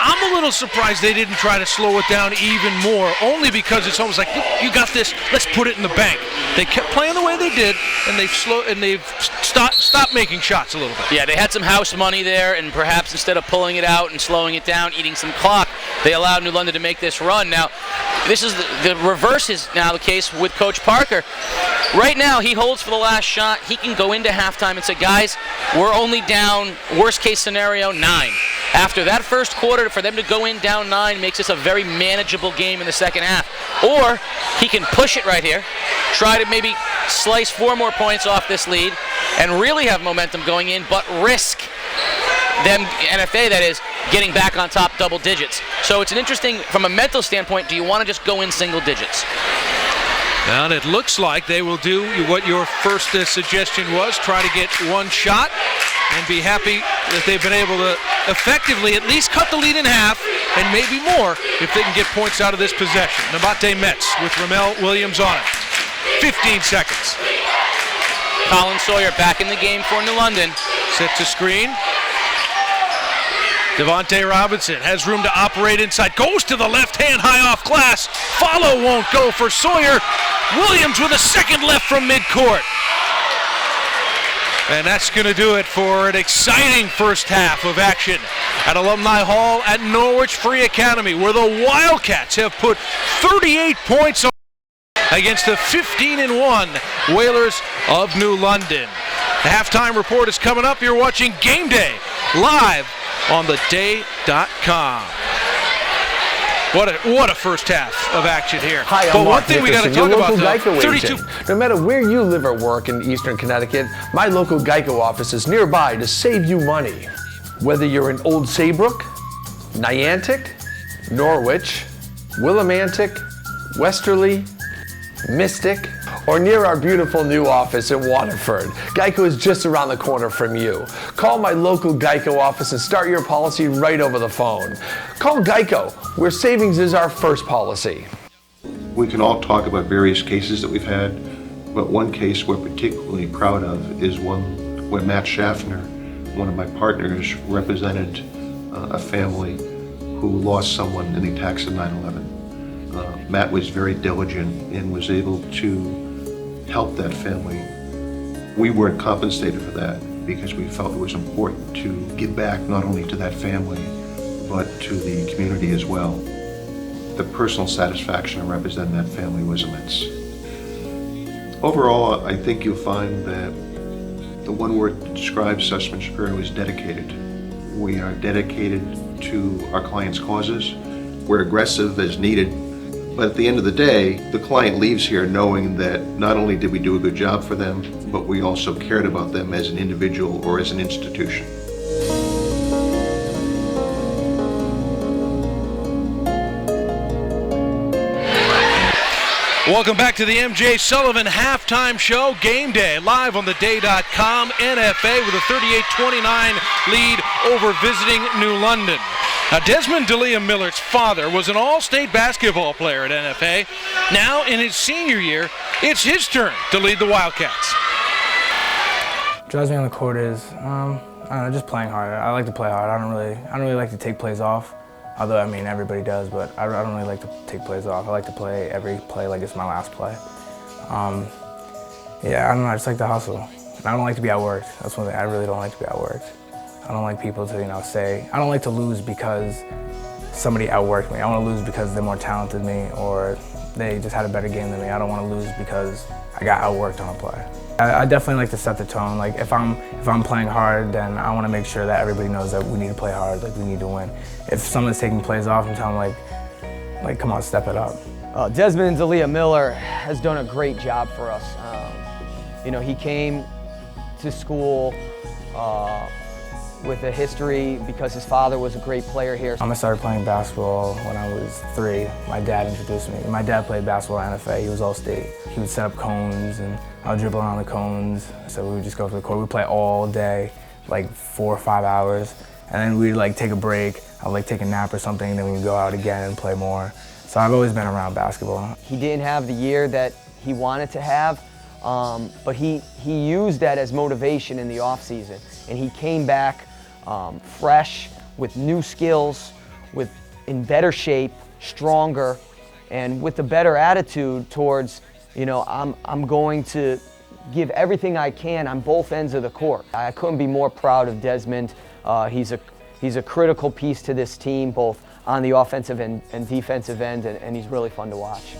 Speaker 1: I'm a little surprised they didn't try to slow it down even more, only because it's almost like, you got this, let's put it in the bank. They kept playing the way they did, and they've stopped making shots a little bit.
Speaker 2: Yeah, they had some house money there, and perhaps instead of pulling it out and slowing it down, eating some clock, they allowed New London to make this run. Now, this is the reverse is now the case with Coach Parker. Right now, he holds for the last shot. He can go into halftime and say, guys, we're only down, worst case scenario, 9. After that first quarter, for them to go in down 9 makes this a very manageable game in the second half. Or he can push it right here, try to maybe slice 4 more points off this lead, and really have momentum going in, but risk them, NFA that is, getting back on top double digits. So it's an interesting, from a mental standpoint, do you want to just go in single digits?
Speaker 1: Well, it looks like they will do what your first suggestion was, try to get one shot and be happy that they've been able to effectively at least cut the lead in half, and maybe more if they can get points out of this possession. Nabate Metz with Ramel Williams on it. 15 seconds.
Speaker 2: Colin Sawyer back in the game for New London.
Speaker 1: Sets a screen. Devontae Robinson has room to operate inside. Goes to the left hand, high off glass. Follow won't go for Sawyer. Williams with a second left from midcourt. And that's going to do it for an exciting first half of action at Alumni Hall at Norwich Free Academy, where the Wildcats have put 38 points on against the 15-1 Whalers of New London. The halftime report is coming up. You're watching Game Day live on theday.com. What a first half of action here.
Speaker 15: Hi, I'm
Speaker 1: but
Speaker 15: Mark
Speaker 1: one thing we got to
Speaker 15: Nickerson,
Speaker 1: talk
Speaker 15: your
Speaker 1: about,
Speaker 15: local
Speaker 1: though,
Speaker 15: Geico
Speaker 1: 32.
Speaker 15: agent. No matter where you live or work in Eastern Connecticut, my local Geico office is nearby to save you money. Whether you're in Old Saybrook, Niantic, Norwich, Willimantic, Westerly, Mystic, or near our beautiful new office in Waterford, Geico is just around the corner from you. Call my local Geico office and start your policy right over the phone. Call Geico, where savings is our first policy.
Speaker 20: We can all talk about various cases that we've had, but one case we're particularly proud of is one where Matt Schaffner, one of my partners, represented a family who lost someone in the attacks of 9/11. Matt was very diligent and was able to help that family. We weren't compensated for that because we felt it was important to give back not only to that family, but to the community as well. The personal satisfaction of representing that family was immense. Overall, I think you'll find that the one word that describes Sussman Shapiro is dedicated. We are dedicated to our clients' causes. We're aggressive as needed. But at the end of the day, the client leaves here knowing that not only did we do a good job for them, but we also cared about them as an individual or as an institution.
Speaker 1: Welcome back to the MJ Sullivan Halftime Show. Game Day live on theday.com. NFA with a 38-29 lead over visiting New London. Now, Desmond D'Elia Miller's father was an all-state basketball player at NFA. Now, in his senior year, it's his turn to lead the Wildcats.
Speaker 5: What drives me on the court is, I don't know, just playing hard. I like to play hard. I don't really like to take plays off. Although, I mean, everybody does, but I don't really like to take plays off. I like to play every play like it's my last play. Yeah, I don't know, I just like to hustle. I don't like to be outworked. That's one thing, I really don't like to be outworked. I don't like people to, say, I don't like to lose because somebody outworked me. I want to lose because they're more talented than me or they just had a better game than me. I don't want to lose because I got outworked on a play. I definitely like to set the tone. Like if I'm playing hard, then I want to make sure that everybody knows that we need to play hard, like we need to win. If someone's taking plays off, I'm telling them like come on, step it up.
Speaker 4: Desmond D'Elia Miller has done a great job for us. He came to school with a history because his father was a great player here.
Speaker 5: I started playing basketball when I was 3. My dad introduced me. My dad played basketball at NFA. He was all-state. He would set up cones and I would dribble around the cones. So we would just go to the court. We'd play all day, like 4 or 5 hours. And then we'd take a break. I'd take a nap or something, and then we'd go out again and play more. So I've always been around basketball.
Speaker 4: He didn't have the year that he wanted to have, but he used that as motivation in the offseason. And he came back fresh, with new skills, in better shape, stronger, and with a better attitude towards, I'm going to give everything I can on both ends of the court. I couldn't be more proud of Desmond. He's a critical piece to this team, both on the offensive and defensive end, and he's really fun to watch.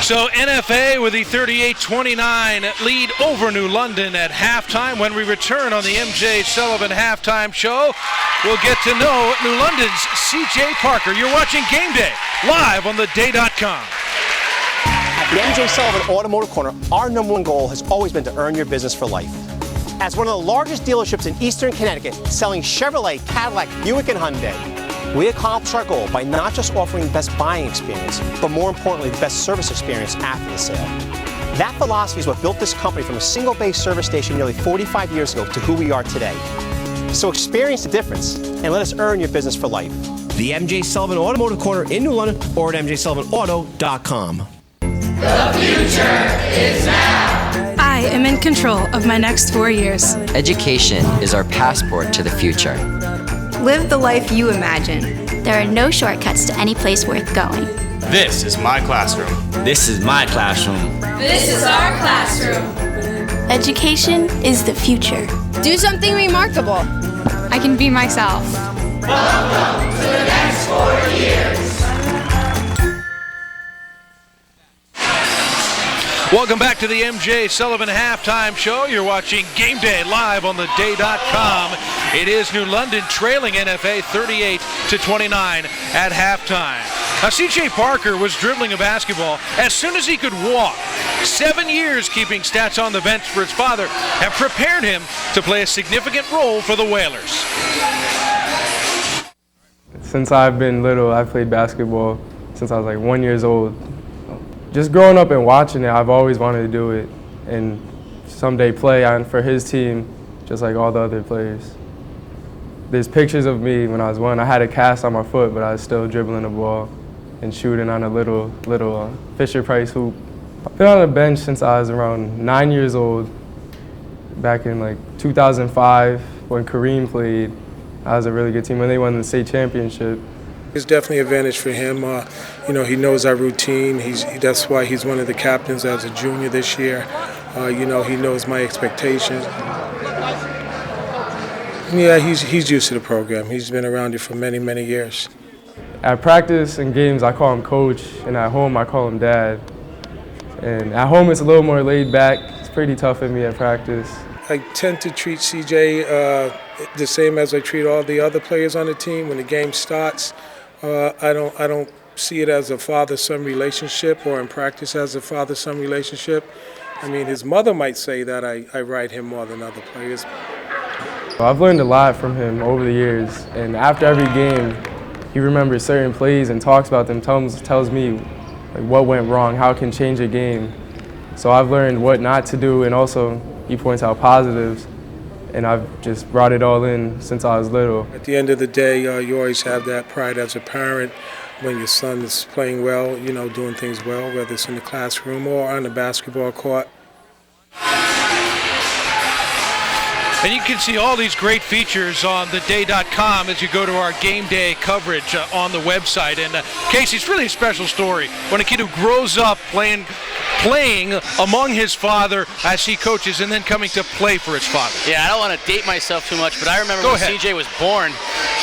Speaker 1: So NFA with the 38-29 lead over New London at halftime. When we return on the MJ Sullivan Halftime Show, we'll get to know New London's CJ Parker. You're watching Game Day live on theday.com.
Speaker 8: At the MJ Sullivan Automotive Corner, our #1 goal has always been to earn your business for life. As one of the largest dealerships in Eastern Connecticut, selling Chevrolet, Cadillac, Buick, and Hyundai, we accomplish our goal by not just offering the best buying experience, but more importantly, the best service experience after the sale. That philosophy is what built this company from a single-based service station nearly 45 years ago to who we are today. So experience the difference and let us earn your business for life. The MJ Sullivan Automotive Corner in New London or at mjsullivanauto.com.
Speaker 14: The future is now.
Speaker 11: I am in control of my next 4 years.
Speaker 12: Education is our passport to the future.
Speaker 13: Live the life you imagine. There are no shortcuts to any place worth going.
Speaker 21: This is my classroom.
Speaker 12: This is my classroom.
Speaker 14: This is our classroom.
Speaker 13: Education is the future.
Speaker 11: Do something remarkable. I can be myself.
Speaker 14: Welcome to the next 4 years.
Speaker 1: Welcome back to the MJ Sullivan Halftime Show. You're watching Game Day live on theday.com. It is New London trailing NFA 38-29 at halftime. Now, C.J. Parker was dribbling a basketball as soon as he could walk. 7 years keeping stats on the bench for his father have prepared him to play a significant role for the Whalers.
Speaker 10: Since I've been little, I've played basketball since I was like 1 year old. Just growing up and watching it, I've always wanted to do it and someday play for his team just like all the other players. There's pictures of me when I was 1. I had a cast on my foot, but I was still dribbling the ball and shooting on a little Fisher-Price hoop. I've been on the bench since I was around 9 years old. Back in like 2005 when Kareem played, I was a really good team when they won the state championship.
Speaker 9: It's definitely an advantage for him. He knows our routine. That's why he's one of the captains as a junior this year. He knows my expectations. Yeah, he's used to the program. He's been around it for many, many years.
Speaker 10: At practice and games, I call him coach, and at home, I call him dad. And at home, it's a little more laid back. It's pretty tough for me at practice.
Speaker 9: I tend to treat CJ the same as I treat all the other players on the team. When the game starts, I don't see it as a father-son relationship, or in practice as a father-son relationship. I mean, his mother might say that I ride him more than other players.
Speaker 10: I've learned a lot from him over the years, and after every game, he remembers certain plays and talks about them, tells me like what went wrong, how it can change a game. So I've learned what not to do, and also he points out positives, and I've just brought it all in since I was little.
Speaker 9: At the end of the day, you always have that pride as a parent when your son is playing well, doing things well, whether it's in the classroom or on the basketball court.
Speaker 1: And you can see all these great features on theday.com as you go to our Game Day coverage on the website. And Casey, it's really a special story when a kid who grows up playing among his father as he coaches and then coming to play for his father.
Speaker 2: Yeah, I don't want to date myself too much, but I remember when CJ was born,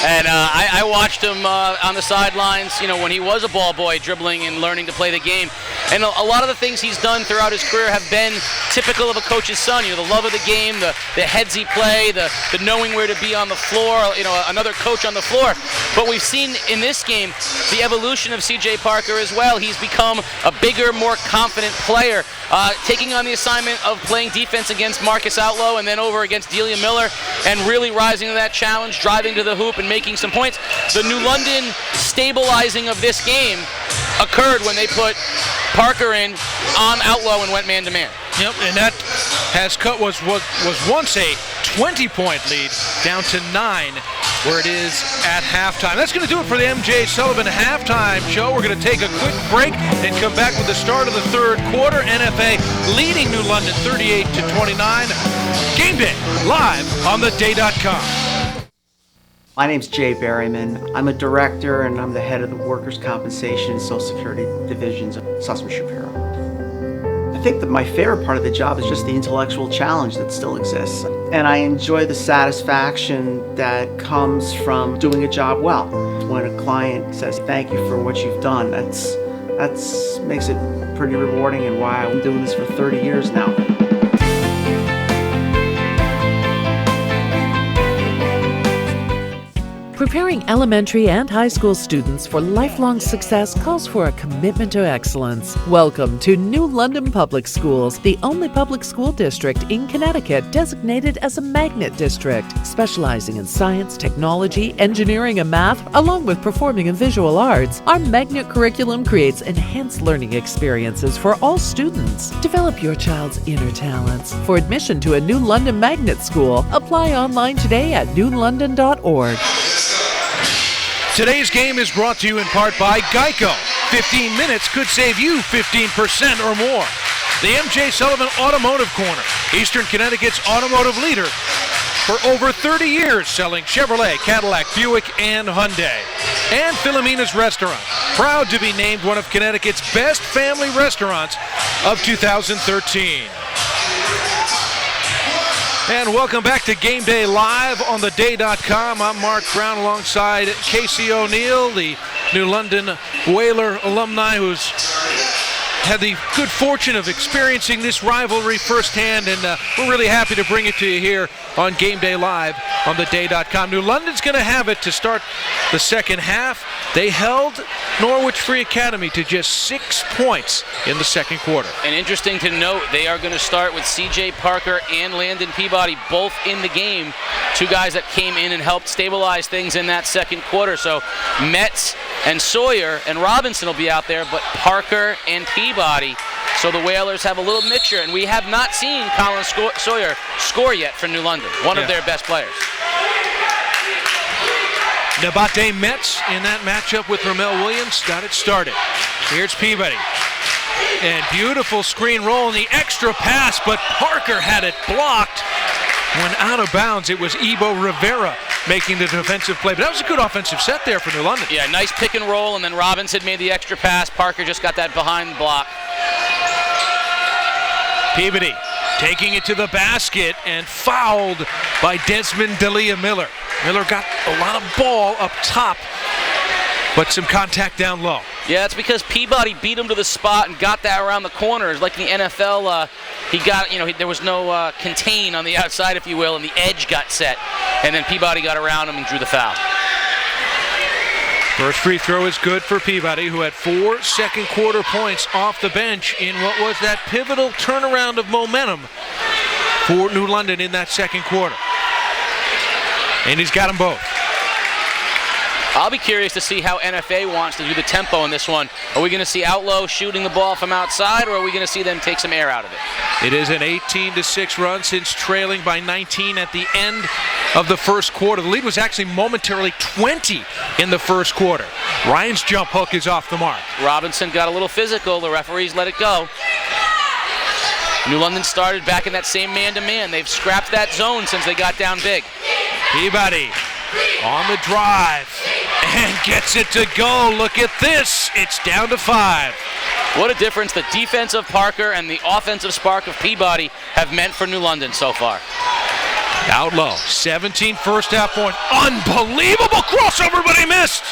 Speaker 2: and I watched him on the sidelines, when he was a ball boy dribbling and learning to play the game. And a lot of the things he's done throughout his career have been typical of a coach's son. The love of the game, the heads he play, the knowing where to be on the floor, another coach on the floor. But we've seen in this game the evolution of C.J. Parker as well. He's become a bigger, more confident player, taking on the assignment of playing defense against Marcus Outlaw and then over against Delia Miller, and really rising to that challenge, driving to the hoop and making some points. The New London stabilizing of this game occurred when they put Parker in on Outlaw and went man-to-man.
Speaker 1: Yep, and that has cut what was once a 20-point lead down to 9, where it is at halftime. That's going to do it for the MJ Sullivan Halftime Show. We're going to take a quick break and come back with the start of the third quarter. NFA leading New London 38-29. Game Day live on theday.com.
Speaker 7: My name's Jay Berryman. I'm a director and I'm the head of the Workers' Compensation and Social Security divisions of Sussman Shapiro. I think that my favorite part of the job is just the intellectual challenge that still exists. And I enjoy the satisfaction that comes from doing a job well. When a client says, thank you for what you've done, that's makes it pretty rewarding, and why I'm doing this for 30 years now.
Speaker 19: Preparing elementary and high school students for lifelong success calls for a commitment to excellence. Welcome to New London Public Schools, the only public school district in Connecticut designated as a magnet district, specializing in science, technology, engineering, and math, along with performing and visual arts. Our magnet curriculum creates enhanced learning experiences for all students. Develop your child's inner talents. For admission to a New London Magnet School, apply online today at newlondon.org.
Speaker 1: Today's game is brought to you in part by Geico. 15 minutes could save you 15% or more. The MJ Sullivan Automotive Corner, Eastern Connecticut's automotive leader for over 30 years, selling Chevrolet, Cadillac, Buick, and Hyundai. And Philomena's Restaurant, proud to be named one of Connecticut's best family restaurants of 2013. And welcome back to Game Day Live on theday.com. I'm Mark Brown alongside Casey O'Neill, the New London Whaler alumni who's had the good fortune of experiencing this rivalry firsthand, and we're really happy to bring it to you here on Game Day Live on theday.com. New London's going to have it to start the second half. They held Norwich Free Academy to just 6 points in the second quarter.
Speaker 2: And interesting to note, they are going to start with C.J. Parker and Landon Peabody both in the game. Two guys that came in and helped stabilize things in that second quarter. So Metz and Sawyer and Robinson will be out there, but Parker and Peabody. So the Whalers have a little mixture, and we have not seen Colin Sawyer score yet for New London, one of their best players.
Speaker 1: Nabate Metz in that matchup with Ramel Williams got it started. Here's Peabody. And beautiful screen roll and the extra pass, but Parker had it blocked. When out of bounds, it was Ibo Rivera making the defensive play. But that was a good offensive set there for New London.
Speaker 2: Yeah, nice pick and roll, and then Robinson made the extra pass. Parker just got that behind the block.
Speaker 1: Peabody taking it to the basket and fouled by Desmond D'Elia Miller. Miller got a lot of ball up top, but some contact down low.
Speaker 2: Yeah, it's because Peabody beat him to the spot and got that around the corners. Like in the NFL, he got, there was no contain on the outside, if you will, and the edge got set. And then Peabody got around him and drew the foul.
Speaker 1: First free throw is good for Peabody, who had 4 second quarter points off the bench in what was that pivotal turnaround of momentum for New London in that second quarter. And he's got them both.
Speaker 2: I'll be curious to see how NFA wants to do the tempo in this one. Are we going to see Outlaw shooting the ball from outside, or are we going to see them take some air out of it?
Speaker 1: It is an 18-6 run since trailing by 19 at the end of the first quarter. The lead was actually momentarily 20 in the first quarter. Ryan's jump hook is off the mark.
Speaker 2: Robinson got a little physical. The referees let it go. New London started back in that same man-to-man. They've scrapped that zone since they got down big.
Speaker 1: Peabody on the drive and gets it to go. Look at this. It's down to 5.
Speaker 2: What a difference the defense of Parker and the offensive spark of Peabody have meant for New London so far.
Speaker 1: Outlaw, 17 first half points. Unbelievable crossover, but he missed.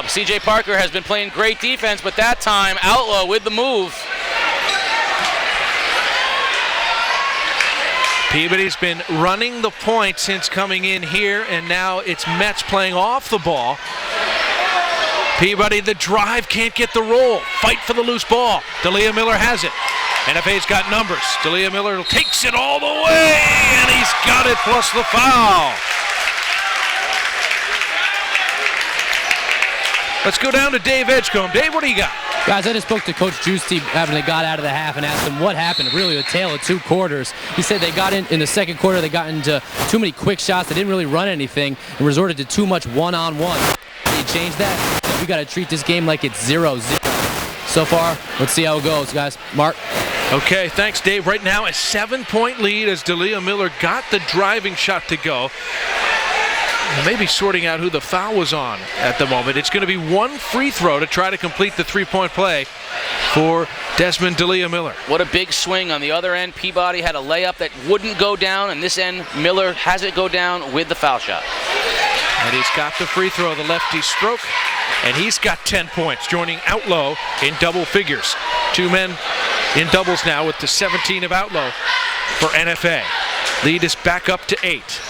Speaker 2: C.J. Parker has been playing great defense, but that time Outlaw with the move.
Speaker 1: Peabody's been running the point since coming in here, and now it's Metz playing off the ball. Peabody, the drive, can't get the roll. Fight for the loose ball. D'Elia Miller has it. NFA's got numbers. D'Elia Miller takes it all the way, and he's got it plus the foul. Let's go down to Dave Edgecombe. Dave, what do you got?
Speaker 3: Guys, I just spoke to Coach Giusti after they got out of the half and asked him what happened. Really, a tale of 2 quarters. He said they got in the second quarter, they got into too many quick shots. They didn't really run anything and resorted to too much one-on-one. Can you change that? So we got to treat this game like it's 0-0. So far, let's see how it goes, guys. Mark?
Speaker 1: Okay, thanks, Dave. Right now, a 7-point lead as D'Elia Miller got the driving shot to go. Maybe sorting out who the foul was on at the moment. It's going to be 1 free throw to try to complete the 3-point play for Desmond D'Elia Miller.
Speaker 2: What a big swing. On the other end, Peabody had a layup that wouldn't go down, and this end, Miller has it go down with the foul shot.
Speaker 1: And he's got the free throw, the lefty stroke, and he's got 10 points, joining Outlaw in double figures. 2 men in doubles now with the 17 of Outlaw for NFA. Lead is back up to 8.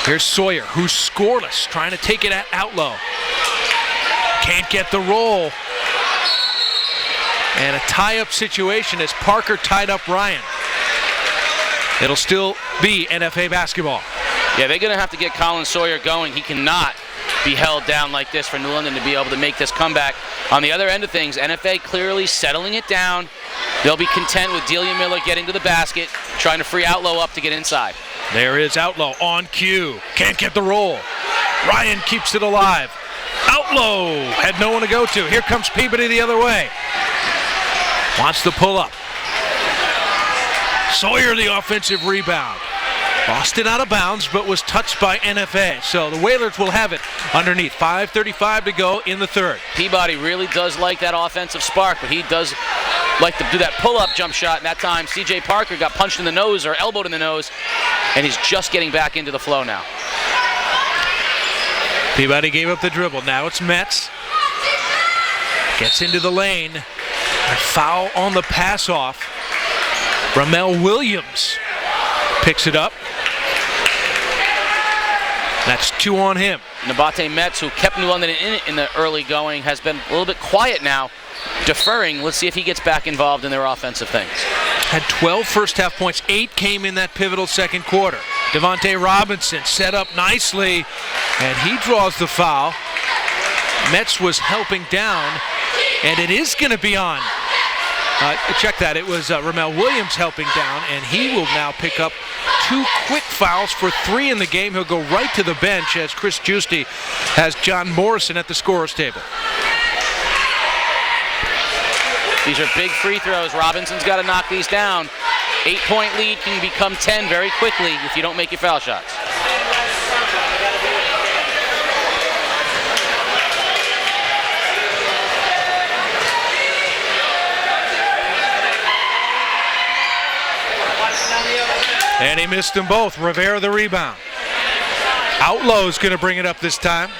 Speaker 1: Here's Sawyer, who's scoreless, trying to take it at Outlaw. Can't get the roll. And a tie-up situation as Parker tied up Ryan. It'll still be NFA basketball.
Speaker 2: Yeah, they're going to have to get Colin Sawyer going. He cannot be held down like this for New London to be able to make this comeback. On the other end of things, NFA clearly settling it down. They'll be content with D'Elia Miller getting to the basket, trying to free Outlaw up to get inside.
Speaker 1: There is Outlaw on cue. Can't get the roll. Ryan keeps it alive. Outlaw had no one to go to. Here comes Peabody the other way. Wants to pull up. Sawyer the offensive rebound. Lost it out of bounds, but was touched by NFA. So the Whalers will have it underneath. 5:35 to go in the third.
Speaker 2: Peabody really does like that offensive spark, but he does like to do that pull-up jump shot, and that time C.J. Parker got punched in the nose or elbowed in the nose, and he's just getting back into the flow now.
Speaker 1: Peabody gave up the dribble. Now it's Metz. Gets into the lane. A foul on the pass-off. Ramel Williams picks it up. That's 2 on him.
Speaker 2: Nabate Metz, who kept New London in it in the early going, has been a little bit quiet now, deferring. Let's see if he gets back involved in their offensive things.
Speaker 1: Had 12 first-half points. 8 came in that pivotal second quarter. Devontae Robinson set up nicely, and he draws the foul. Metz was helping down, and it is going to be on. Check that. It was Ramel Williams helping down, and he will now pick up 2 quick fouls for 3 in the game. He'll go right to the bench as Chris Giusti has John Morrison at the scorer's table.
Speaker 2: These are big free throws. Robinson's got to knock these down. 8-point lead can become 10 very quickly if you don't make your foul shots.
Speaker 1: And he missed them both. Rivera the rebound. Outlow's going to bring it up this time.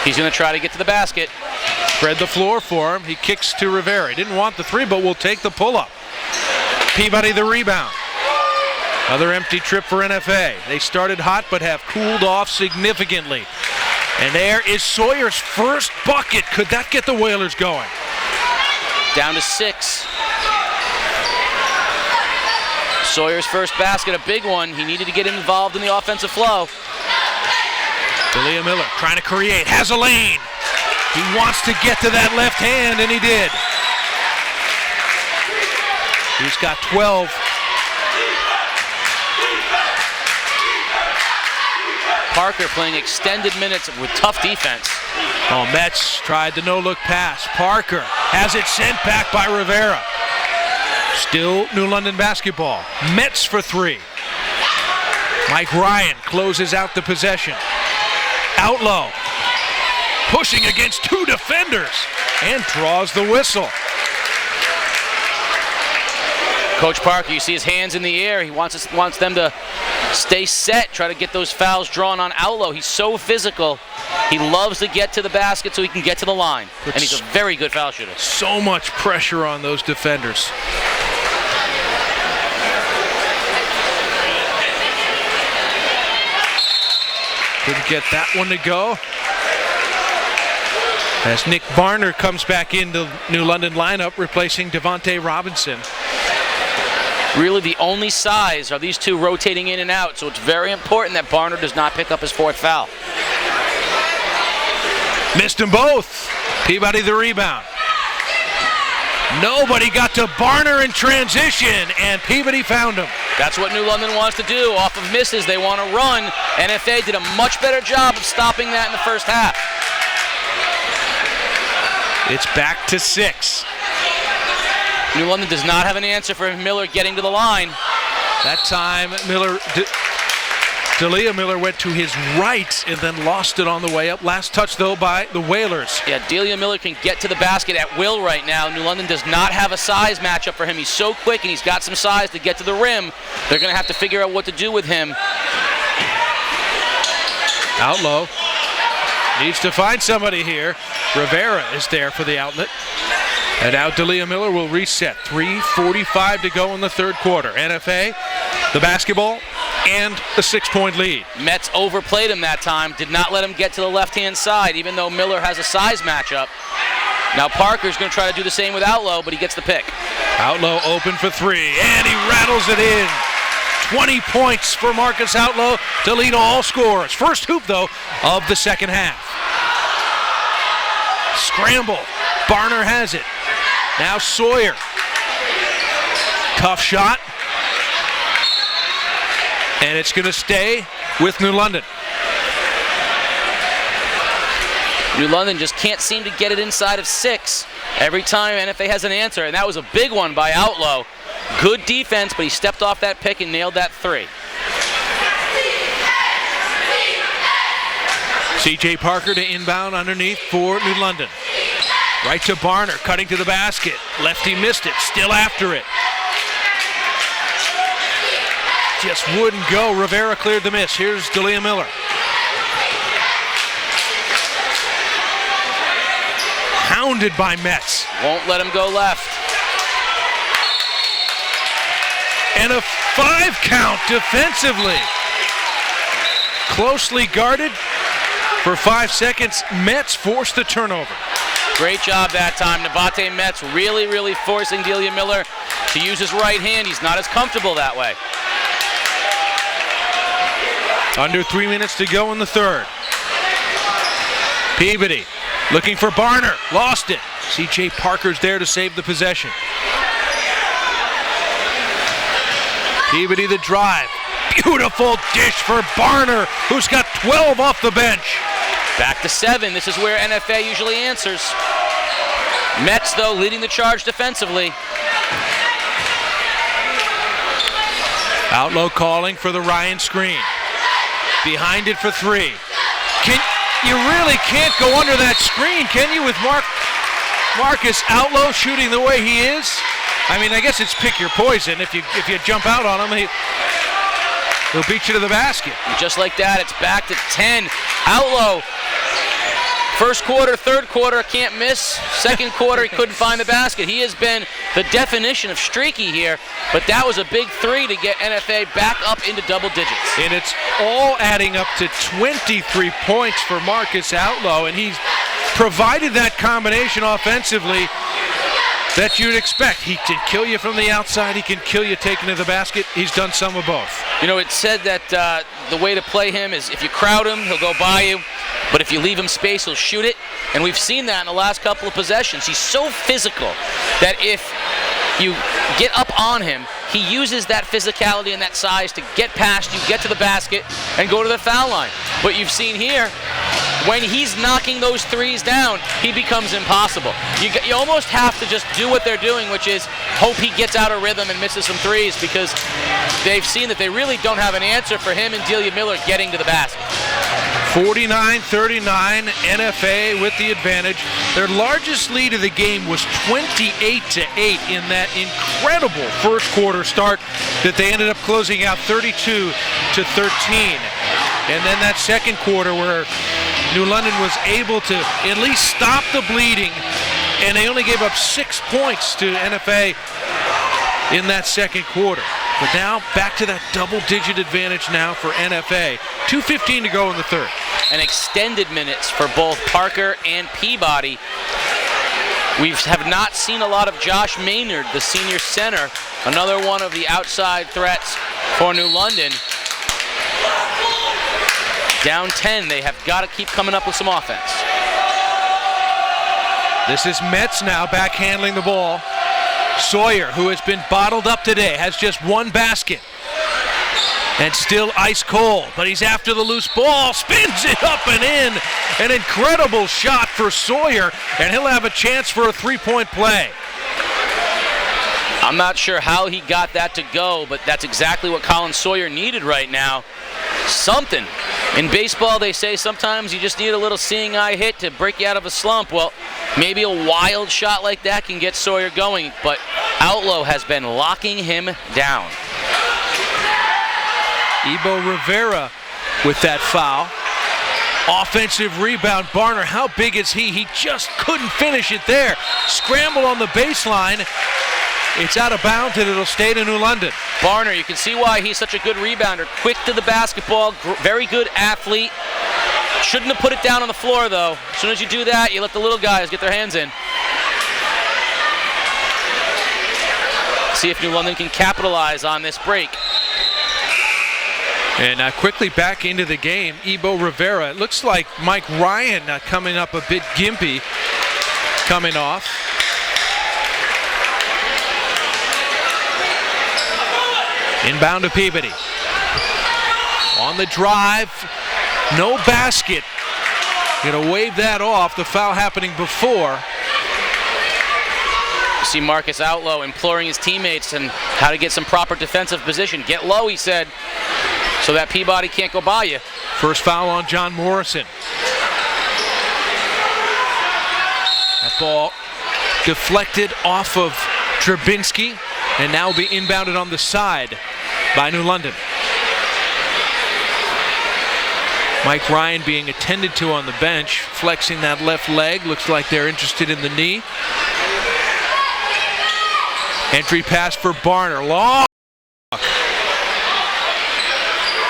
Speaker 2: He's going to try to get to the basket.
Speaker 1: Spread the floor for him. He kicks to Rivera. He didn't want the 3, but will take the pull-up. Peabody the rebound. Another empty trip for NFA. They started hot but have cooled off significantly. And there is Sawyer's first bucket. Could that get the Whalers going?
Speaker 2: Down to 6. Sawyer's first basket, a big one. He needed to get involved in the offensive flow.
Speaker 1: Delia Miller trying to create, has a lane. He wants to get to that left hand, and he did. He's got 12.
Speaker 2: Parker playing extended minutes with tough defense.
Speaker 1: Oh, Metz tried the no-look pass. Parker has it sent back by Rivera. Still New London basketball. Metz for 3. Mike Ryan closes out the possession. Outlaw pushing against 2 defenders and draws the whistle.
Speaker 2: Coach Parker, you see his hands in the air. He wants them to stay set, try to get those fouls drawn on Outlaw. He's so physical. He loves to get to the basket so he can get to the line. And he's a very good foul shooter.
Speaker 1: So much pressure on those defenders. Couldn't get that one to go. As Nick Barner comes back into New London lineup, replacing Devontae Robinson.
Speaker 2: Really the only size are these 2 rotating in and out, so it's very important that Barner does not pick up his 4th foul.
Speaker 1: Missed them both. Peabody the rebound. Nobody got to Barner in transition, and Peabody found him.
Speaker 2: That's what New London wants to do. Off of misses, they want to run. NFA did a much better job of stopping that in the first half.
Speaker 1: It's back to 6.
Speaker 2: New London does not have an answer for Miller getting to the line.
Speaker 1: That time, Delia Miller went to his right and then lost it on the way up. Last touch, though, by the Whalers.
Speaker 2: Yeah, Delia Miller can get to the basket at will right now. New London does not have a size matchup for him. He's so quick and he's got some size to get to the rim. They're going to have to figure out what to do with him.
Speaker 1: Outlaw needs to find somebody here. Rivera is there for the outlet. And now Delia Miller will reset. 3:45 to go in the third quarter. NFA, the basketball, and a 6-point lead.
Speaker 2: Metz overplayed him that time, did not let him get to the left-hand side, even though Miller has a size matchup. Now Parker's going to try to do the same with Outlaw, but he gets the pick.
Speaker 1: Outlaw open for 3, and he rattles it in. 20 points for Marcus Outlaw to lead all scorers. First hoop, though, of the second half. Scramble. Barner has it. Now Sawyer. Tough shot. And it's going to stay with New London.
Speaker 2: New London just can't seem to get it inside of 6. Every time NFA has an answer, and that was a big one by Outlaw. Good defense, but he stepped off that pick and nailed that 3.
Speaker 1: C.J. Parker to inbound underneath for New London. Right to Barner, cutting to the basket. Lefty missed it, still after it. Just wouldn't go. Rivera cleared the miss. Here's D'Elia Miller. Hounded by Metz.
Speaker 2: Won't let him go left.
Speaker 1: And a 5 count defensively. Closely guarded for 5 seconds. Metz forced the turnover.
Speaker 2: Great job that time. Navate Metz really forcing D'Elia Miller to use his right hand. He's not as comfortable that way.
Speaker 1: Under 3 minutes to go in the third. Peabody looking for Barner. Lost it. C.J. Parker's there to save the possession. Peabody the drive. Beautiful dish for Barner, who's got 12 off the bench.
Speaker 2: Back to 7. This is where NFA usually answers. Metz, though, leading the charge defensively.
Speaker 1: Outlaw calling for the Ryan screen. Behind it for 3. You really can't go under that screen, can you, with Marcus Outlaw shooting the way he is? I mean, I guess it's pick your poison. If you jump out on him, he'll beat you to the basket.
Speaker 2: And just like that, it's back to 10. Outlaw, first quarter, third quarter, can't miss. Second quarter, he couldn't find the basket. He has been the definition of streaky here, but that was a big 3 to get NFA back up into double digits.
Speaker 1: And it's all adding up to 23 points for Marcus Outlaw, and he's provided that combination offensively that you'd expect. He can kill you from the outside. He can kill you taking to the basket. He's done some of both.
Speaker 2: You know, it's said that the way to play him is if you crowd him, he'll go by you. But if you leave him space, he'll shoot it. And we've seen that in the last couple of possessions. He's so physical that if you get up on him, he uses that physicality and that size to get past you, get to the basket, and go to the foul line. But you've seen here, when he's knocking those 3s down, he becomes impossible. You almost have to just do what they're doing, which is hope he gets out of rhythm and misses some 3s, because they've seen that they really don't have an answer for him and D'Elia Miller getting to the basket.
Speaker 1: 49-39, NFA with the advantage. Their largest lead of the game was 28-8 in that incredible first quarter start that they ended up closing out 32-13. And then that second quarter where New London was able to at least stop the bleeding, and they only gave up 6 points to NFA in that second quarter. But now back to that double-digit advantage now for NFA. 2:15 to go in the third.
Speaker 2: And extended minutes for both Parker and Peabody. We have not seen a lot of Josh Maynard, the senior center, another one of the outside threats for New London. Down 10, they have got to keep coming up with some offense.
Speaker 1: This is Metz now back handling the ball. Sawyer, who has been bottled up today, has just 1 basket. And still ice cold, but he's after the loose ball, spins it up and in. An incredible shot for Sawyer, and he'll have a chance for a 3-point play.
Speaker 2: I'm not sure how he got that to go, but that's exactly what Colin Sawyer needed right now. Something. In baseball, they say sometimes you just need a little seeing eye hit to break you out of a slump. Well, maybe a wild shot like that can get Sawyer going, but Outlaw has been locking him down.
Speaker 1: Ebo Rivera with that foul. Offensive rebound. Barner, how big is he? He just couldn't finish it there. Scramble on the baseline. It's out of bounds and it'll stay to New London.
Speaker 2: Barner, you can see why he's such a good rebounder. Quick to the basketball, very good athlete. Shouldn't have put it down on the floor, though. As soon as you do that, you let the little guys get their hands in. See if New London can capitalize on this break.
Speaker 1: And quickly back into the game, Ebo Rivera. It looks like Mike Ryan coming up a bit gimpy, coming off. Inbound to Peabody. On the drive, no basket. Gonna wave that off, the foul happening before.
Speaker 2: You see Marcus Outlaw imploring his teammates and how to get some proper defensive position. Get low, he said, so that Peabody can't go by you.
Speaker 1: First foul on John Morrison. That That ball deflected off of Drabinski and now will be inbounded on the side by New London. Mike Ryan being attended to on the bench, flexing that left leg. Looks like they're interested in the knee. Entry pass for Barner. Long.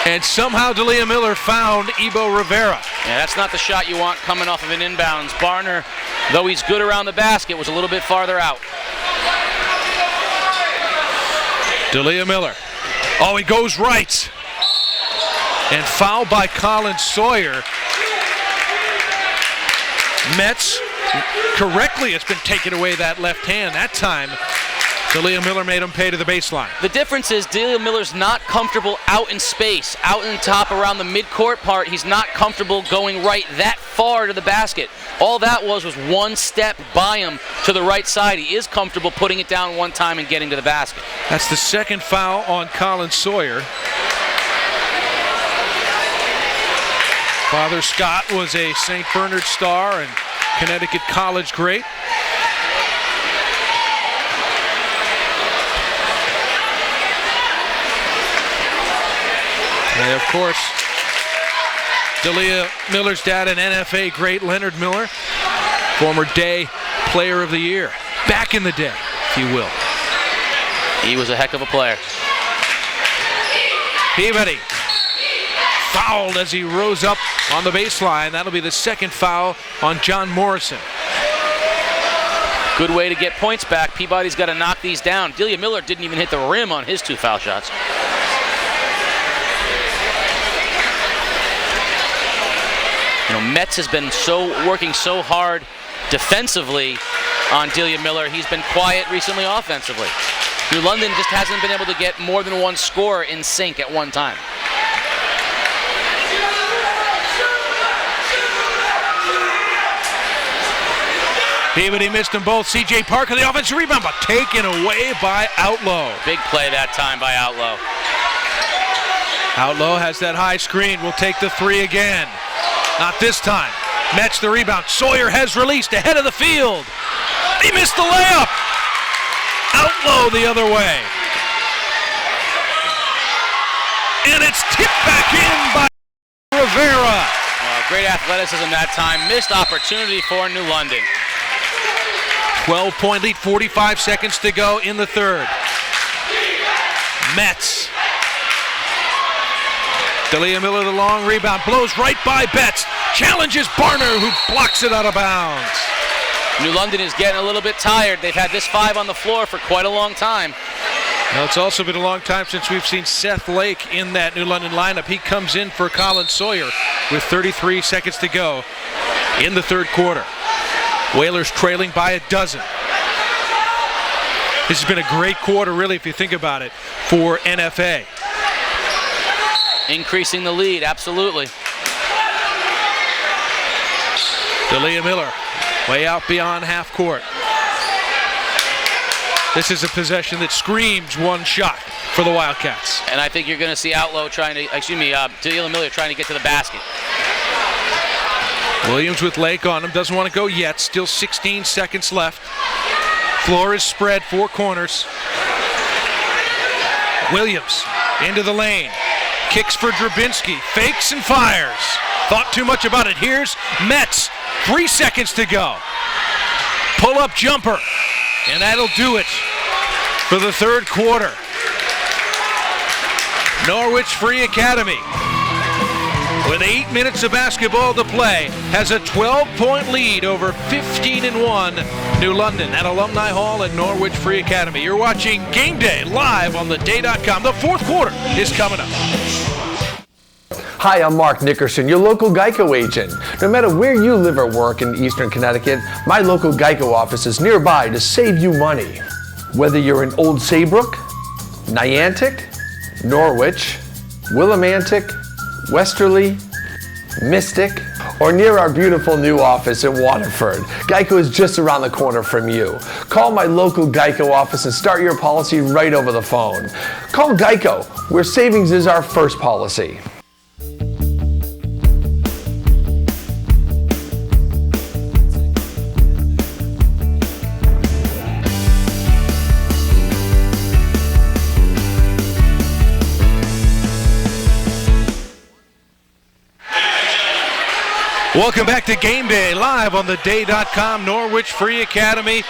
Speaker 1: And somehow D'Elia Miller found Ebo Rivera.
Speaker 2: Yeah, that's not the shot you want coming off of an inbounds. Barner, though he's good around the basket, was a little bit farther out.
Speaker 1: D'Elia Miller. Oh, he goes right. And fouled by Colin Sawyer. Mets, correctly, it's been taken away that left hand. That time, D'Elia Miller made him pay to the baseline.
Speaker 2: The difference is D'Elia Miller's not comfortable out in space, out in top around the midcourt part. He's not comfortable going right that far to the basket. All that was one step by him to the right side. He is comfortable putting it down one time and getting to the basket.
Speaker 1: That's the second foul on Colin Sawyer. Father Scott was a St. Bernard star and Connecticut College great. And of course, D'Elia Miller's dad, an NFA great, Leonard Miller, former Day Player of the Year, back in the day, if you will.
Speaker 2: He was a heck of a player.
Speaker 1: Peabody fouled as he rose up on the baseline. That'll be the second foul on John Morrison.
Speaker 2: Good way to get points back. Peabody's got to knock these down. D'Elia Miller didn't even hit the rim on his two foul shots. You know, Metz has been working so hard defensively on D'Elia Miller. He's been quiet recently offensively. New London just hasn't been able to get more than one score in sync at one time.
Speaker 1: Peabody missed them both. C.J. Parker, the offensive rebound, but taken away by Outlaw.
Speaker 2: Big play that time by Outlaw.
Speaker 1: Outlaw has that high screen. Will take the three again. Not this time. Mets the rebound. Sawyer has released ahead of the field. He missed the layup. Outlaw the other way. And it's tipped back in by Rivera.
Speaker 2: Great athleticism that time. Missed opportunity for New London.
Speaker 1: 12-point lead, 45 seconds to go in the third. Mets. D'Elia Miller, the long rebound, blows right by Betts. Challenges Barner, who blocks it out of bounds.
Speaker 2: New London is getting a little bit tired. They've had this five on the floor for quite a long time.
Speaker 1: Now, it's also been a long time since we've seen Seth Lake in that New London lineup. He comes in for Colin Sawyer with 33 seconds to go in the third quarter. Whalers trailing by a dozen. This has been a great quarter, really, if you think about it, for NFA.
Speaker 2: Increasing the lead, absolutely.
Speaker 1: D'Elia Miller, way out beyond half court. This is a possession that screams one shot for the Wildcats.
Speaker 2: And I think you're going to see Outlaw D'Elia Miller trying to get to the basket.
Speaker 1: Williams with Lake on him, doesn't want to go yet, still 16 seconds left. Floor is spread, four corners. Williams into the lane, kicks for Drabinski, fakes and fires. Thought too much about it. Here's Metz, 3 seconds to go. Pull-up jumper, and that'll do it for the third quarter. Norwich Free Academy, with 8 minutes of basketball to play, has a 12-point lead over 15-1 New London at Alumni Hall at Norwich Free Academy. You're watching Game Day live on theday.com. The fourth quarter is coming up.
Speaker 15: Hi, I'm Mark Nickerson, your local Geico agent. No matter where you live or work in Eastern Connecticut, my local Geico office is nearby to save you money. Whether you're in Old Saybrook, Niantic, Norwich, Willimantic, Westerly, Mystic, or near our beautiful new office in Waterford, Geico is just around the corner from you. Call my local Geico office and start your policy right over the phone. Call Geico, where savings is our first policy.
Speaker 1: Welcome back to Game Day, live on the Day.com. Norwich Free Academy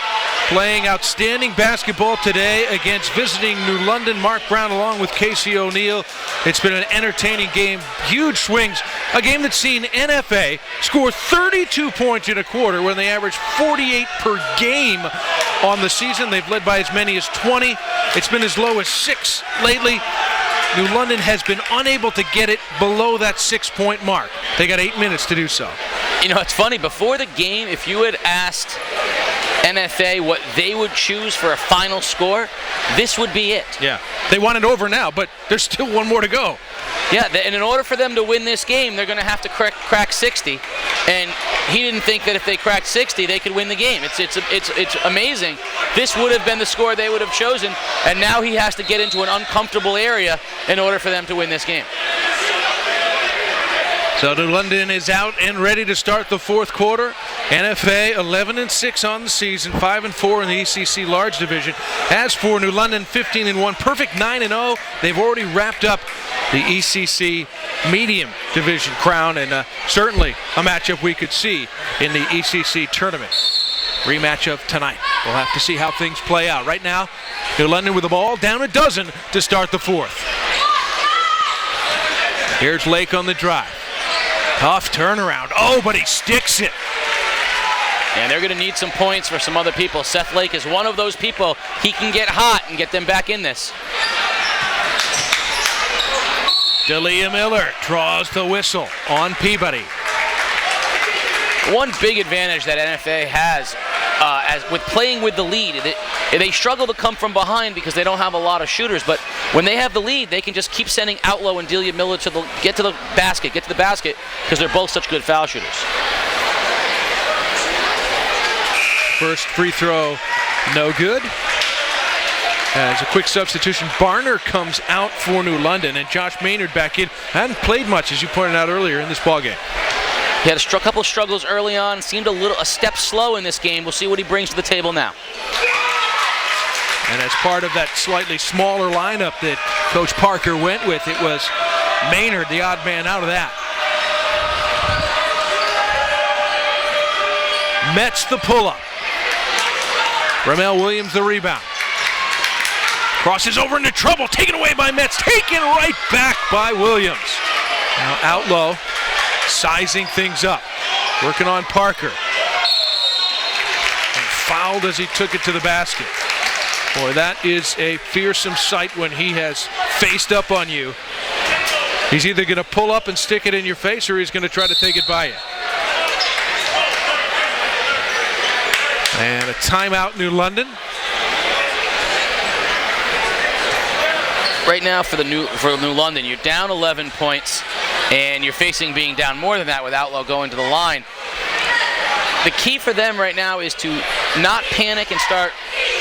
Speaker 1: playing outstanding basketball today against visiting New London. Mark Brown along with Casey O'Neill. It's been an entertaining game, huge swings. A game that's seen NFA score 32 points in a quarter when they average 48 per game on the season. They've led by as many as 20. It's been as low as 6 lately. New London has been unable to get it below that 6-point mark. They got 8 minutes to do so.
Speaker 2: You know, it's funny, before the game, if you had asked NFA what they would choose for a final score, this would be it.
Speaker 1: Yeah, they want it over now, but there's still one more to go.
Speaker 2: Yeah, and in order for them to win this game, they're going to have to crack 60. And he didn't think that if they cracked 60, they could win the game. It's amazing. This would have been the score they would have chosen, and now he has to get into an uncomfortable area in order for them to win this game.
Speaker 1: So New London is out and ready to start the fourth quarter. NFA 11-6 on the season, 5-4 in the ECC large division. As for New London, 15-1, perfect 9-0. They've already wrapped up the ECC medium division crown, and certainly a matchup we could see in the ECC tournament. Rematch of tonight. We'll have to see how things play out. Right now, New London with the ball, down a dozen to start the fourth. Here's Lake on the drive. Tough turnaround. Oh, but he sticks it.
Speaker 2: And they're going to need some points for some other people. Seth Lake is one of those people. He can get hot and get them back in this.
Speaker 1: D'Elia Miller draws the whistle on Peabody.
Speaker 2: One big advantage that NFA has as with playing with the lead, they struggle to come from behind because they don't have a lot of shooters, but when they have the lead, they can just keep sending Outlaw and D'Elia Miller to get to the basket, because they're both such good foul shooters.
Speaker 1: First free throw, no good. As a quick substitution, Barner comes out for New London, and Josh Maynard back in. Hadn't played much, as you pointed out earlier, in this ballgame.
Speaker 2: He had a couple struggles early on, seemed a step slow in this game. We'll see what he brings to the table now.
Speaker 1: And as part of that slightly smaller lineup that Coach Parker went with, it was Maynard, the odd man out of that. Metz the pull-up. Ramel Williams the rebound. Crosses over into trouble, taken away by Metz, taken right back by Williams. Now Outlaw sizing things up, working on Parker. And fouled as he took it to the basket. Boy, that is a fearsome sight when he has faced up on you. He's either going to pull up and stick it in your face, or he's going to try to take it by you. And a timeout, New London.
Speaker 2: Right now for New London, you're down 11 points, and you're facing being down more than that with Outlaw going to the line. The key for them right now is to not panic and start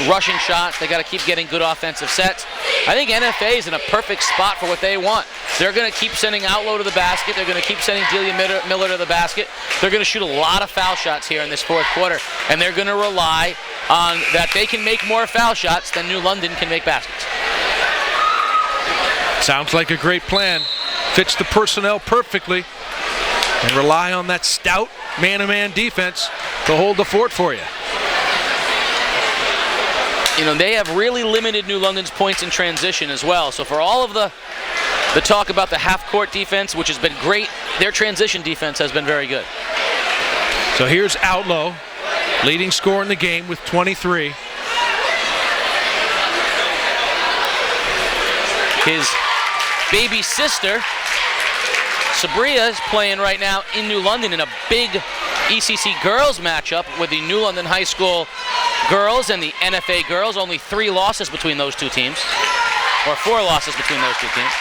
Speaker 2: rushing shots. They got to keep getting good offensive sets. I think NFA is in a perfect spot for what they want. They're going to keep sending Outlaw to the basket. They're going to keep sending D'Elia Miller to the basket. They're going to shoot a lot of foul shots here in this fourth quarter, and they're going to rely on that they can make more foul shots than New London can make baskets.
Speaker 1: Sounds like a great plan. Fits the personnel perfectly. And rely on that stout man-to-man defense to hold the fort for you.
Speaker 2: You know, they have really limited New London's points in transition as well. So for all of the talk about the half-court defense, which has been great, their transition defense has been very good.
Speaker 1: So here's Outlaw, leading scorer in the game with 23.
Speaker 2: His baby sister, Sabria, is playing right now in New London in a big ECC girls matchup with the New London High School girls and the NFA girls. Only 3 losses between those two teams, or 4 losses between those two teams.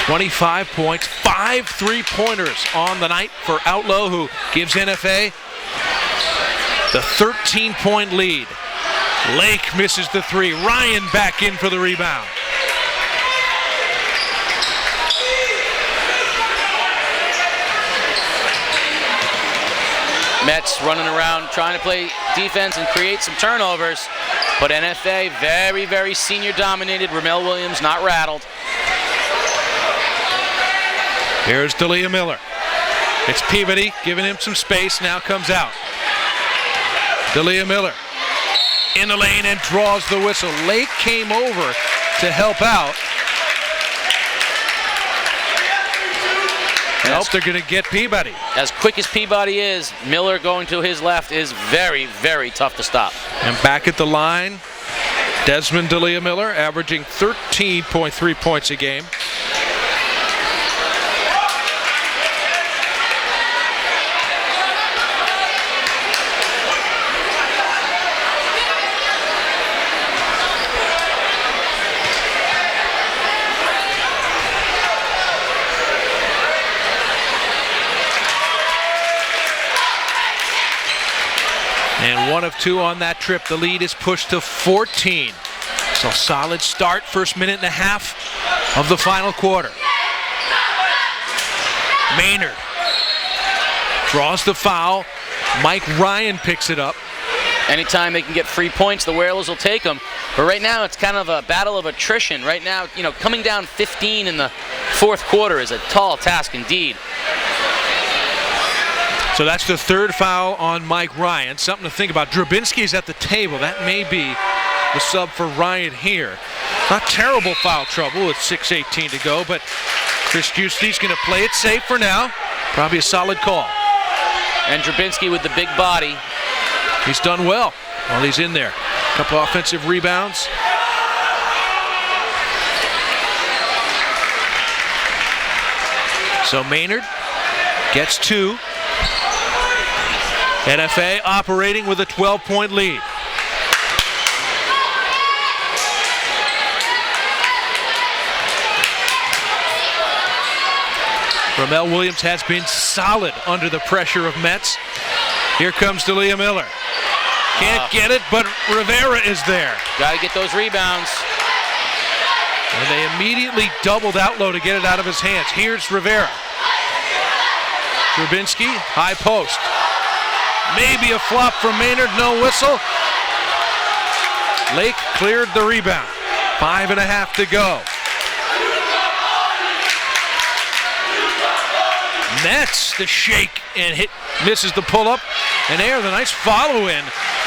Speaker 1: 25 points, 5 3-pointers on the night for Outlaw, who gives NFA the 13-point lead. Lake misses the 3. Ryan back in for the rebound.
Speaker 2: Metz running around trying to play defense and create some turnovers, but NFA very, very senior dominated. Ramel Williams not rattled.
Speaker 1: Here's D'Elia Miller. It's Peabody giving him some space. Now comes out. D'Elia Miller in the lane and draws the whistle. Lake came over to help out. Nope, they're going to get Peabody.
Speaker 2: As quick as Peabody is, Miller going to his left is very, very tough to stop.
Speaker 1: And back at the line, Desmond D'Elia Miller averaging 13.3 points a game. And 1 of 2 on that trip. The lead is pushed to 14. So solid start, first minute and a half of the final quarter. Maynard draws the foul. Mike Ryan picks it up.
Speaker 2: Anytime they can get free points, the Whalers will take them. But right now, it's kind of a battle of attrition. Right now, you know, coming down 15 in the fourth quarter is a tall task indeed.
Speaker 1: So that's the third foul on Mike Ryan. Something to think about. Drabinski's at the table. That may be the sub for Ryan here. Not terrible foul trouble with 6:18 to go, but Chris Justy's going to play it safe for now. Probably a solid call.
Speaker 2: And Drabinski with the big body.
Speaker 1: He's done well while he's in there. A couple offensive rebounds. So Maynard gets 2. NFA operating with a 12-point lead. Ramel Williams has been solid under the pressure of Metz. Here comes D'Elia Miller. Can't get it, but Rivera is there.
Speaker 2: Got to get those rebounds.
Speaker 1: And they immediately doubled Outlaw to get it out of his hands. Here's Rivera. Drabinski, high post. Maybe a flop from Maynard, no whistle. Lake cleared the rebound. 5.5 to go. Metz the shake and hit, misses the pull-up. And there, the nice follow-in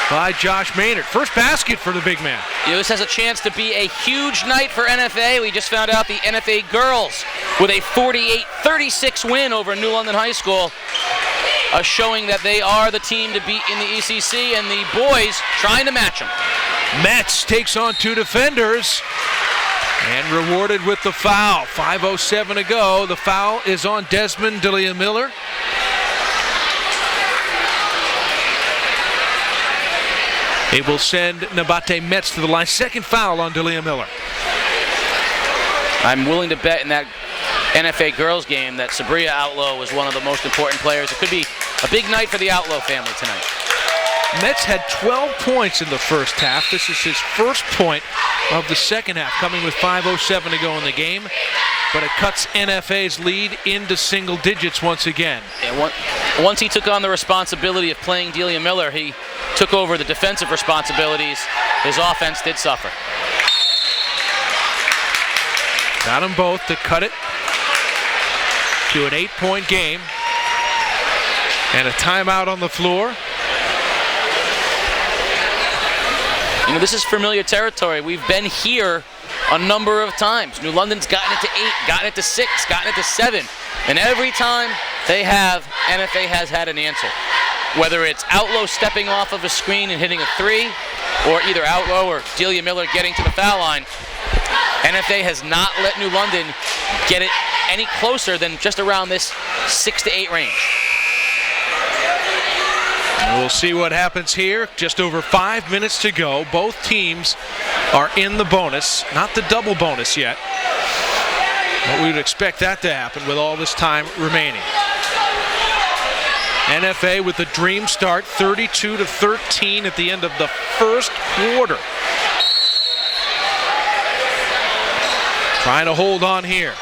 Speaker 1: by Josh Maynard. First basket for the big man.
Speaker 2: This has a chance to be a huge night for NFA. We just found out the NFA girls with a 48-36 win over New London High School. Showing that they are the team to beat in the ECC, and the boys trying to match them.
Speaker 1: Metz takes on 2 defenders and rewarded with the foul. 5:07 to go. The foul is on Desmond D'Elia Miller. It will send Nabate Metz to the line. Second foul on D'Elia Miller.
Speaker 2: I'm willing to bet in that NFA girls game that Sabria Outlaw was one of the most important players. It could be a big night for the Outlaw family tonight.
Speaker 1: Metz had 12 points in the first half. This is his first point of the second half, coming with 5:07 to go in the game. But it cuts NFA's lead into single digits once again.
Speaker 2: And once he took on the responsibility of playing D'Elia Miller, he took over the defensive responsibilities. His offense did suffer.
Speaker 1: Got them both to cut it to an 8-point game. And a timeout on the floor.
Speaker 2: You know, this is familiar territory. We've been here a number of times. New London's gotten it to 8, gotten it to 6, gotten it to 7. And every time they have, NFA has had an answer. Whether it's Outlaw stepping off of a screen and hitting a 3, or either Outlaw or D'Elia Miller getting to the foul line, NFA has not let New London get it any closer than just around this 6 to 8 range.
Speaker 1: And we'll see what happens here. Just over 5 minutes to go. Both teams are in the bonus, not the double bonus yet. But we would expect that to happen with all this time remaining. NFA with the dream start, 32-13 at the end of the first quarter. Trying to hold on here.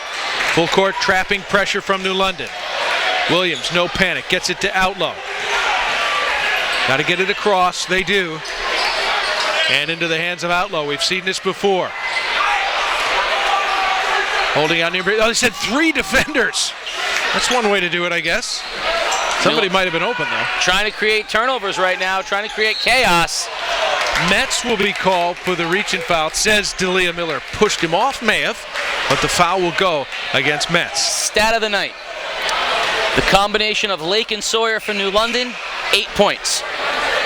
Speaker 1: Full court trapping pressure from New London. Williams, no panic, gets it to Outlaw. Got to get it across, they do. And into the hands of Outlaw. We've seen this before. Holding on near, oh, they said 3 defenders. That's one way to do it, I guess. Somebody might have been open, though.
Speaker 2: Trying to create turnovers right now, trying to create chaos.
Speaker 1: Metz will be called for the reach and foul. Says D'Elia Miller pushed him off, may have, but the foul will go against Metz.
Speaker 2: Stat of the night. The combination of Lake and Sawyer for New London, 8 points.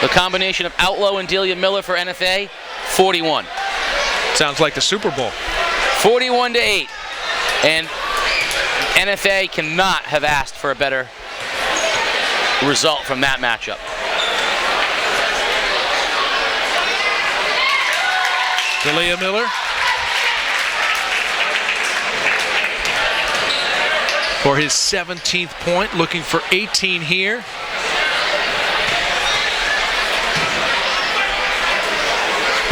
Speaker 2: The combination of Outlaw and D'Elia Miller for NFA, 41.
Speaker 1: Sounds like the Super Bowl.
Speaker 2: 41-8. And NFA cannot have asked for a better result from that matchup.
Speaker 1: D'Elia Miller. For his 17th point, looking for 18 here.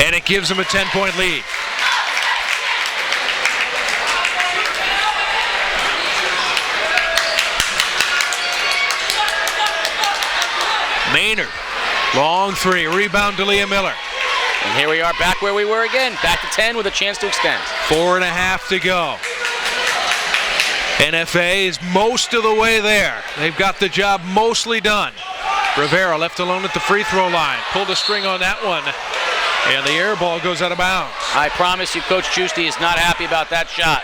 Speaker 1: And it gives him a 10-point lead. Maynard, long three, rebound D'Elia Miller.
Speaker 2: And here we are back where we were again, back to 10 with a chance to extend.
Speaker 1: 4.5 to go. NFA is most of the way there. They've got the job mostly done. Rivera left alone at the free throw line. Pulled a string on that one. And the air ball goes out of bounds.
Speaker 2: I promise you, Coach Giusti is not happy about that shot.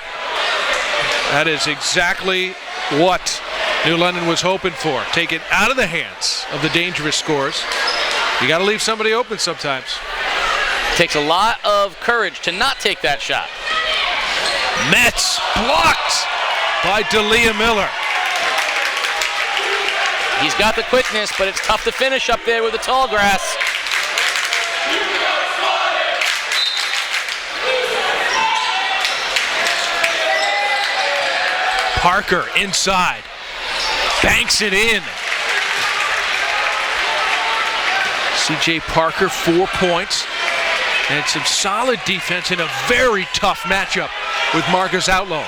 Speaker 1: That is exactly what New London was hoping for. Take it out of the hands of the dangerous scorers. You got to leave somebody open sometimes.
Speaker 2: Takes a lot of courage to not take that shot.
Speaker 1: Metz blocked by D'Elia Miller.
Speaker 2: He's got the quickness, but it's tough to finish up there with the tall grass.
Speaker 1: Parker inside. Banks it in. C.J. Parker, 4 points. And some solid defense in a very tough matchup with Marcus Outlaw.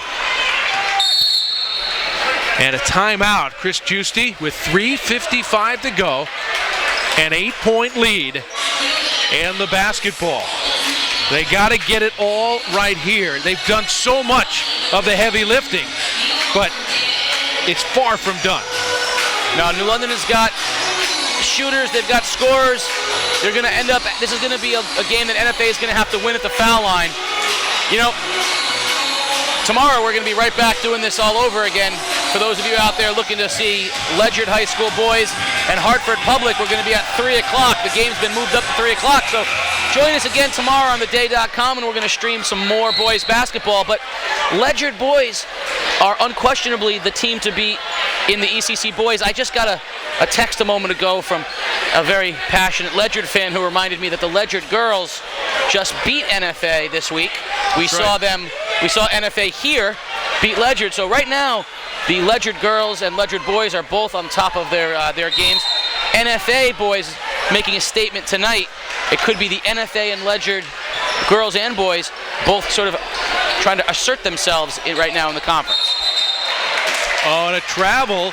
Speaker 1: And a timeout. Chris Giusti with 3:55 to go. An 8-point lead. And the basketball. They got to get it all right here. They've done so much of the heavy lifting, but it's far from done.
Speaker 2: Now, New London has got shooters, they've got scorers. They're going to end up, this is going to be a game that NFA is going to have to win at the foul line. You know, tomorrow we're going to be right back doing this all over again. For those of you out there looking to see Ledyard High School boys and Hartford Public, we're going to be at 3 o'clock. The game's been moved up to 3 o'clock, so join us again tomorrow on theday.com, and we're going to stream some more boys basketball. But Ledyard boys are unquestionably the team to beat in the ECC boys. I just got a text a moment ago from a very passionate Ledyard fan who reminded me that the Ledyard girls just beat NFA this week. We saw NFA here beat Ledyard. So right now, the Ledyard girls and Ledyard boys are both on top of their games. NFA boys making a statement tonight. It could be the NFA and Ledyard girls and boys both sort of trying to assert themselves right now in the conference.
Speaker 1: On a travel,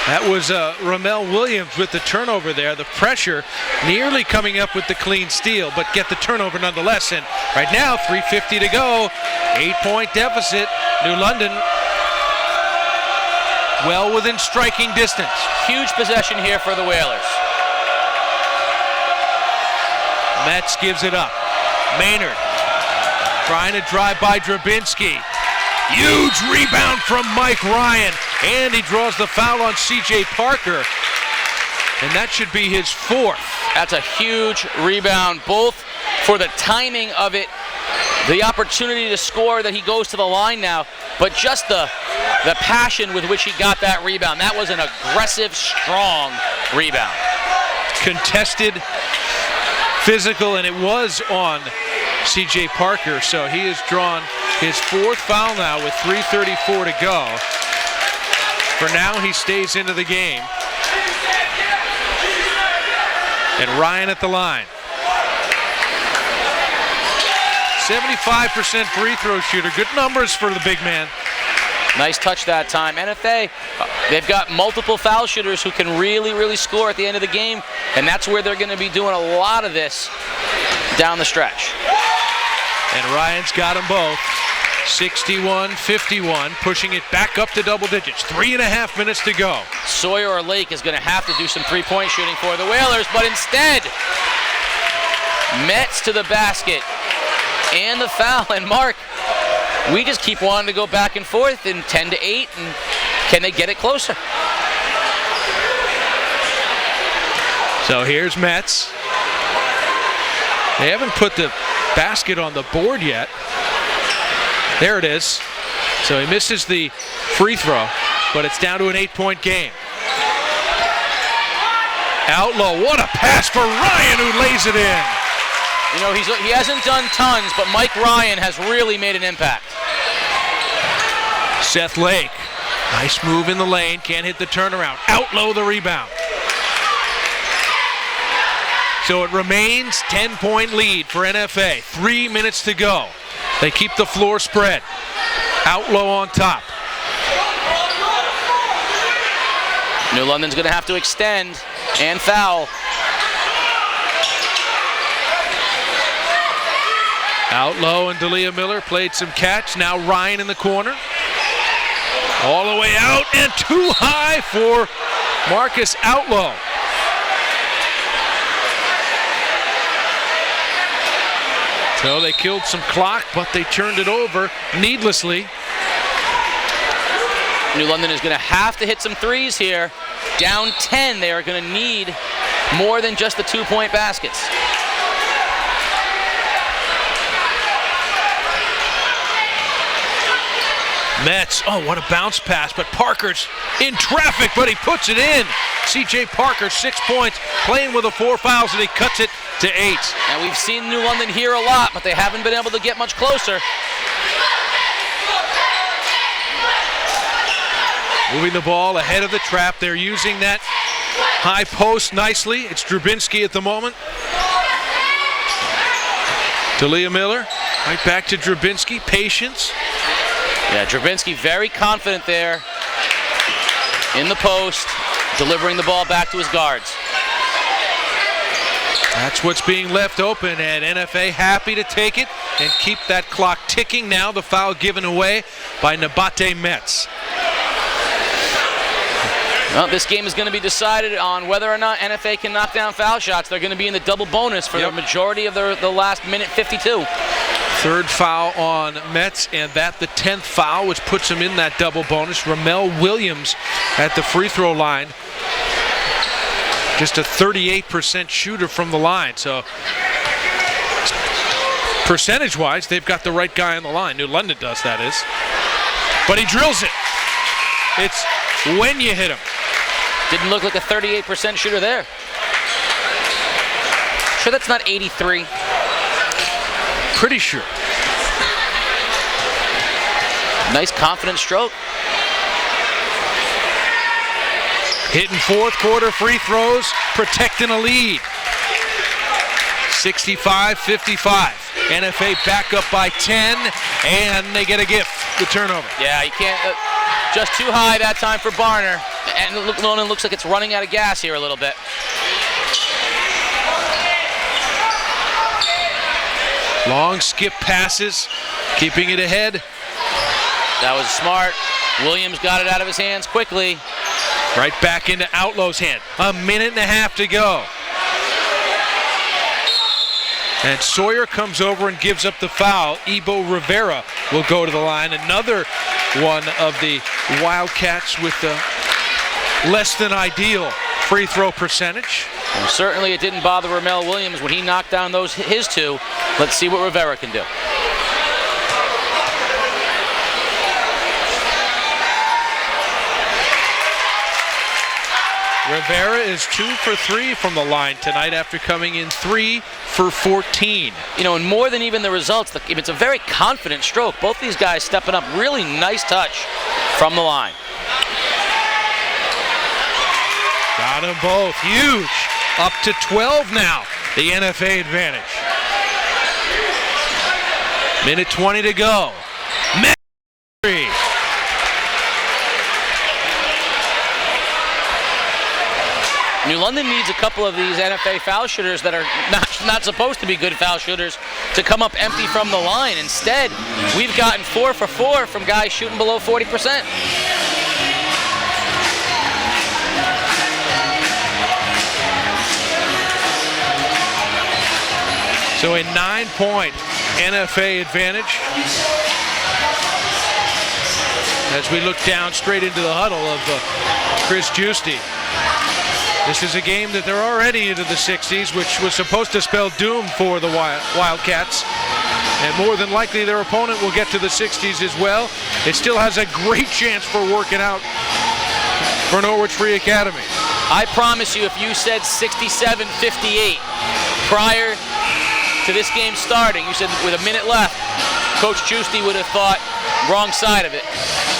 Speaker 1: that was Ramel Williams with the turnover there. The pressure nearly coming up with the clean steal, but get the turnover nonetheless. And right now, 3:50 to go, 8-point deficit. New London well within striking distance.
Speaker 2: Huge possession here for the Whalers.
Speaker 1: Metz gives it up. Maynard trying to drive by Drabinski. Huge rebound from Mike Ryan. And he draws the foul on C.J. Parker. And that should be his 4th.
Speaker 2: That's a huge rebound, both for the timing of it, the opportunity to score that he goes to the line now, but just the passion with which he got that rebound. That was an aggressive, strong rebound.
Speaker 1: Contested, physical, and it was on C.J. Parker, so he has drawn his 4th foul now with 3:34 to go. For now, he stays into the game. And Ryan at the line. 75% free throw shooter. Good numbers for the big man.
Speaker 2: Nice touch that time. NFA, they've got multiple foul shooters who can really, really score at the end of the game, and that's where they're going to be doing a lot of this down the stretch.
Speaker 1: And Ryan's got them both. 61-51, pushing it back up to double digits. 3.5 minutes to go.
Speaker 2: Sawyer or Lake is going to have to do some three-point shooting for the Whalers, but instead, Metz to the basket and the foul. And Mark, we just keep wanting to go back and forth in 10-8, and can they get it closer?
Speaker 1: So here's Metz. They haven't put the basket on the board yet. There it is. So he misses the free throw, but it's down to an 8-point game. Outlaw, what a pass for Ryan, who lays it in.
Speaker 2: You know, he hasn't done tons, but Mike Ryan has really made an impact.
Speaker 1: Seth Lake, nice move in the lane, can't hit the turnaround. Outlaw the rebound. So it remains 10-point lead for NFA. 3 minutes to go. They keep the floor spread. Outlaw on top.
Speaker 2: New London's going to have to extend and foul.
Speaker 1: Outlaw and D'Elia Miller played some catch. Now Ryan in the corner. All the way out and too high for Marcus Outlaw. So they killed some clock, but they turned it over needlessly.
Speaker 2: New London is going to have to hit some threes here. Down 10, they are going to need more than just the 2-point baskets.
Speaker 1: Metz, oh, what a bounce pass, but Parker's in traffic, but he puts it in. C.J. Parker, 6 points, playing with the 4 fouls, and he cuts it to 8.
Speaker 2: And we've seen New London here a lot, but they haven't been able to get much closer.
Speaker 1: Moving the ball ahead of the trap. They're using that high post nicely. It's Drabinski at the moment. D'Elia Miller, right back to Drabinski, patience.
Speaker 2: Yeah, Drabinski very confident there in the post, delivering the ball back to his guards.
Speaker 1: That's what's being left open, and NFA happy to take it and keep that clock ticking. Now the foul given away by Nabate Metz.
Speaker 2: Well, this game is going to be decided on whether or not NFA can knock down foul shots. They're going to be in the double bonus for the majority of the last minute 52.
Speaker 1: Third foul on Metz, and that the 10th foul, which puts him in that double bonus. Ramel Williams at the free throw line. Just a 38% shooter from the line. So percentage-wise, they've got the right guy on the line. New London does, that is. But he drills it. It's when you hit him.
Speaker 2: Didn't look like a 38% shooter there. Sure that's not 83.
Speaker 1: Pretty sure.
Speaker 2: Nice confident stroke.
Speaker 1: Hitting fourth quarter free throws, protecting a lead. 65-55. NFA back up by 10, and they get a gift, the turnover.
Speaker 2: Yeah, you can't, just too high that time for Barner. And London looks like it's running out of gas here a little bit.
Speaker 1: Long skip passes, keeping it ahead.
Speaker 2: That was smart. Williams got it out of his hands quickly.
Speaker 1: Right back into Outlaw's hand. A minute and a half to go. And Sawyer comes over and gives up the foul. Ibo Rivera will go to the line. Another one of the Wildcats with the less than ideal free throw percentage.
Speaker 2: And certainly it didn't bother Ramel Williams when he knocked down his two. Let's see what Rivera can do.
Speaker 1: Rivera is 2 for 3 from the line tonight after coming in 3 for 14.
Speaker 2: You know, and more than even the results, it's a very confident stroke. Both these guys stepping up. Really nice touch from the line.
Speaker 1: Got them both. Huge. Up to 12 now. The NFA advantage. Minute 20 to go. Metz.
Speaker 2: New London needs a couple of these NFA foul shooters that are not supposed to be good foul shooters to come up empty from the line. Instead, we've gotten 4 for 4 from guys shooting below 40%.
Speaker 1: So a 9-point NFA advantage as we look down straight into the huddle of Chris Giusti. This is a game that they're already into the 60s, which was supposed to spell doom for the Wildcats. And more than likely their opponent will get to the 60s as well. It still has a great chance for working out for Norwich Free Academy.
Speaker 2: I promise you, if you said 67-58 prior to this game starting, you said with a minute left, Coach Giusti would have thought wrong side of it.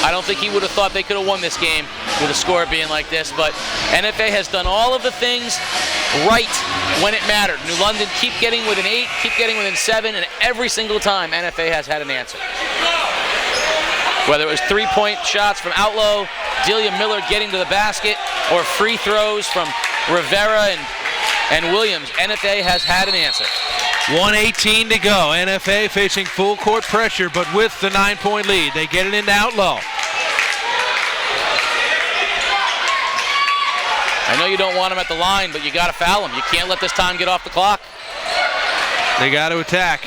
Speaker 2: I don't think he would have thought they could have won this game with a score being like this, but NFA has done all of the things right when it mattered. New London keep getting within 8, keep getting within 7, and every single time NFA has had an answer. Whether it was 3-point shots from Outlaw, Delia Miller getting to the basket, or free throws from Rivera and Williams, NFA has had an answer.
Speaker 1: 1:18 to go. NFA facing full court pressure, but with the 9-point lead. They get it into Outlaw.
Speaker 2: I know you don't want him at the line, but you got to foul him. You can't let this time get off the clock.
Speaker 1: They got to attack.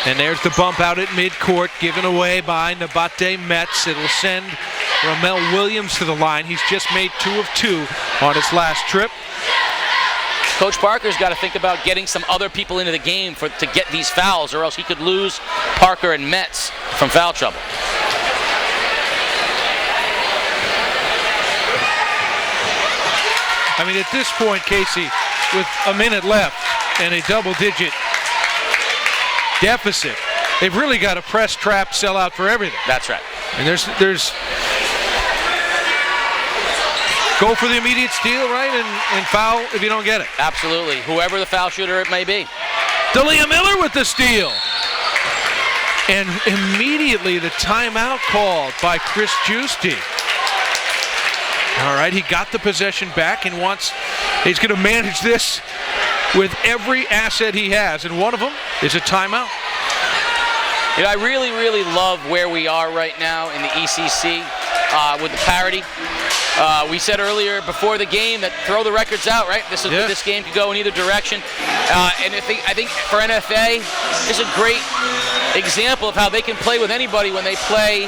Speaker 1: And there's the bump out at midcourt, given away by Nabate Metz. It'll send Ramel Williams to the line. He's just made 2 of 2 on his last trip.
Speaker 2: Coach Parker's got to think about getting some other people into the game to get these fouls, or else he could lose Parker and Metz from foul trouble.
Speaker 1: I mean, at this point, Casey, with a minute left and a double-digit deficit, they've really got to press, trap, sell out for everything.
Speaker 2: That's right.
Speaker 1: And there's go for the immediate steal, right, and foul if you don't get it.
Speaker 2: Absolutely. Whoever the foul shooter it may be.
Speaker 1: Delia Miller with the steal. And immediately the timeout called by Chris Giusti. All right, he got the possession back and he's going to manage this with every asset he has, and one of them is a timeout.
Speaker 2: You know, I really, really love where we are right now in the ECC with the parity. We said earlier before the game that throw the records out, right? This game could go in either direction. And I think for NFA, it's a great example of how they can play with anybody when they play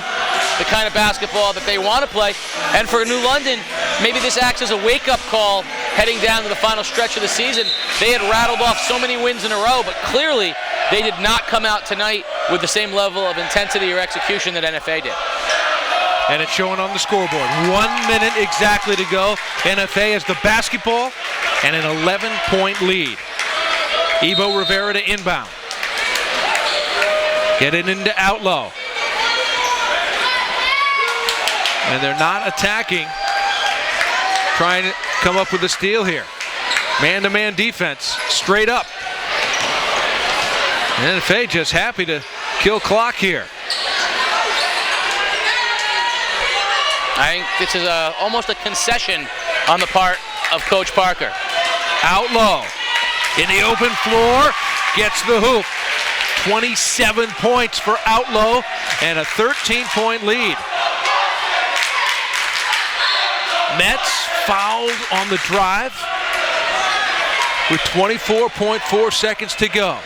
Speaker 2: the kind of basketball that they want to play. And for New London, maybe this acts as a wake-up call heading down to the final stretch of the season. They had rattled off so many wins in a row, but clearly they did not come out tonight with the same level of intensity or execution that NFA did.
Speaker 1: And it's showing on the scoreboard. 1 minute exactly to go. NFA has the basketball and an 11-point lead. Ivo Rivera to inbound. Get it into Outlaw. And they're not attacking. Trying to come up with a steal here. Man-to-man defense, straight up. And NFA just happy to kill clock here.
Speaker 2: I think this is almost a concession on the part of Coach Parker.
Speaker 1: Outlaw in the open floor, gets the hoop. 27 points for Outlaw and a 13-point lead. Metz fouled on the drive with 24.4 seconds to go.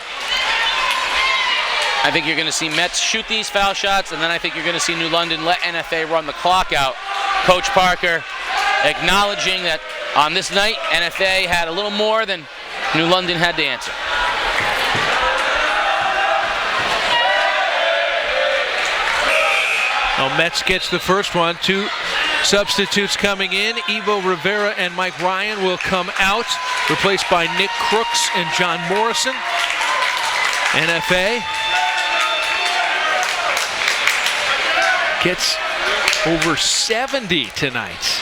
Speaker 2: I think you're going to see Metz shoot these foul shots, and then I think you're going to see New London let NFA run the clock out. Coach Parker acknowledging that on this night, NFA had a little more than New London had to answer.
Speaker 1: Well, Metz gets the first one. 2 substitutes coming in. Ivo Rivera and Mike Ryan will come out, replaced by Nick Crooks and John Morrison. NFA gets over 70 tonight.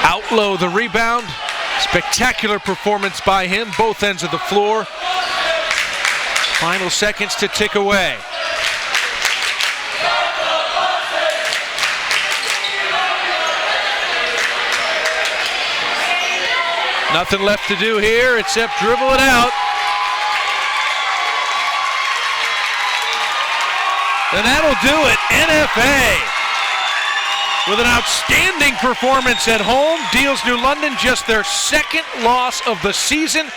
Speaker 1: Outlaw the rebound. Spectacular performance by him, both ends of the floor. Final seconds to tick away. Nothing left to do here except dribble it out. And that'll do it. NFA, with an outstanding performance at home, deals New London just their second loss of the season.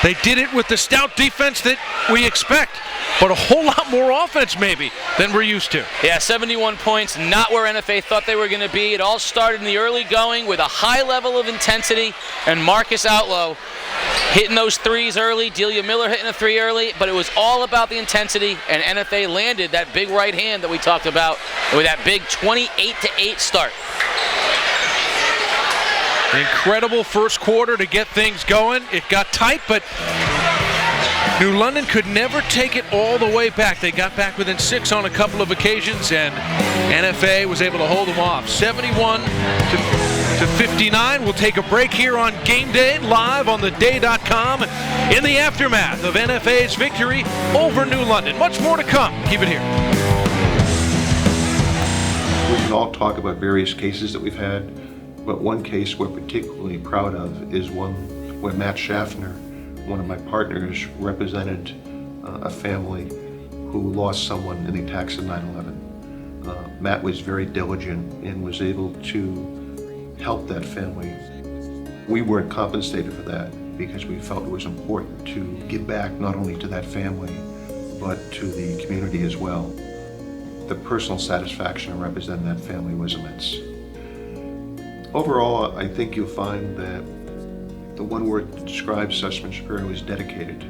Speaker 1: They did it with the stout defense that we expect, but a whole lot more offense maybe than we're used to.
Speaker 2: Yeah, 71 points, not where NFA thought they were going to be. It all started in the early going with a high level of intensity, and Marcus Outlow hitting those threes early, Delia Miller hitting a three early, but it was all about the intensity, and NFA landed that big right hand that we talked about with that big 28-8 start.
Speaker 1: Incredible first quarter to get things going. It got tight, but New London could never take it all the way back. They got back within 6 on a couple of occasions, and NFA was able to hold them off. 71-59. We'll take a break here on Game Day, live on theday.com in the aftermath of NFA's victory over New London. Much more to come. Keep it here.
Speaker 20: We can all talk about various cases that we've had, but one case we're particularly proud of is one where Matt Schaffner, one of my partners, represented a family who lost someone in the attacks of 9/11. Matt was very diligent and was able to help that family. We weren't compensated for that because we felt it was important to give back not only to that family, but to the community as well. The personal satisfaction of representing that family was immense. Overall, I think you'll find that the one word that describes Sussman Shapiro is dedicated.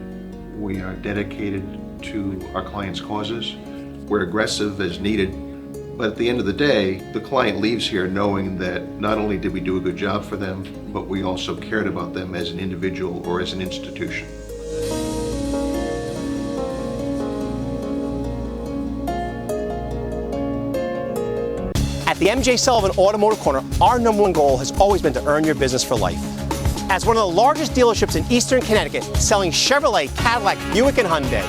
Speaker 20: We are dedicated to our clients' causes. We're aggressive as needed, but at the end of the day, the client leaves here knowing that not only did we do a good job for them, but we also cared about them as an individual or as an institution.
Speaker 8: At the M.J. Sullivan Automotive Corner, our #1 goal has always been to earn your business for life. As one of the largest dealerships in Eastern Connecticut, selling Chevrolet, Cadillac, Buick, and Hyundai,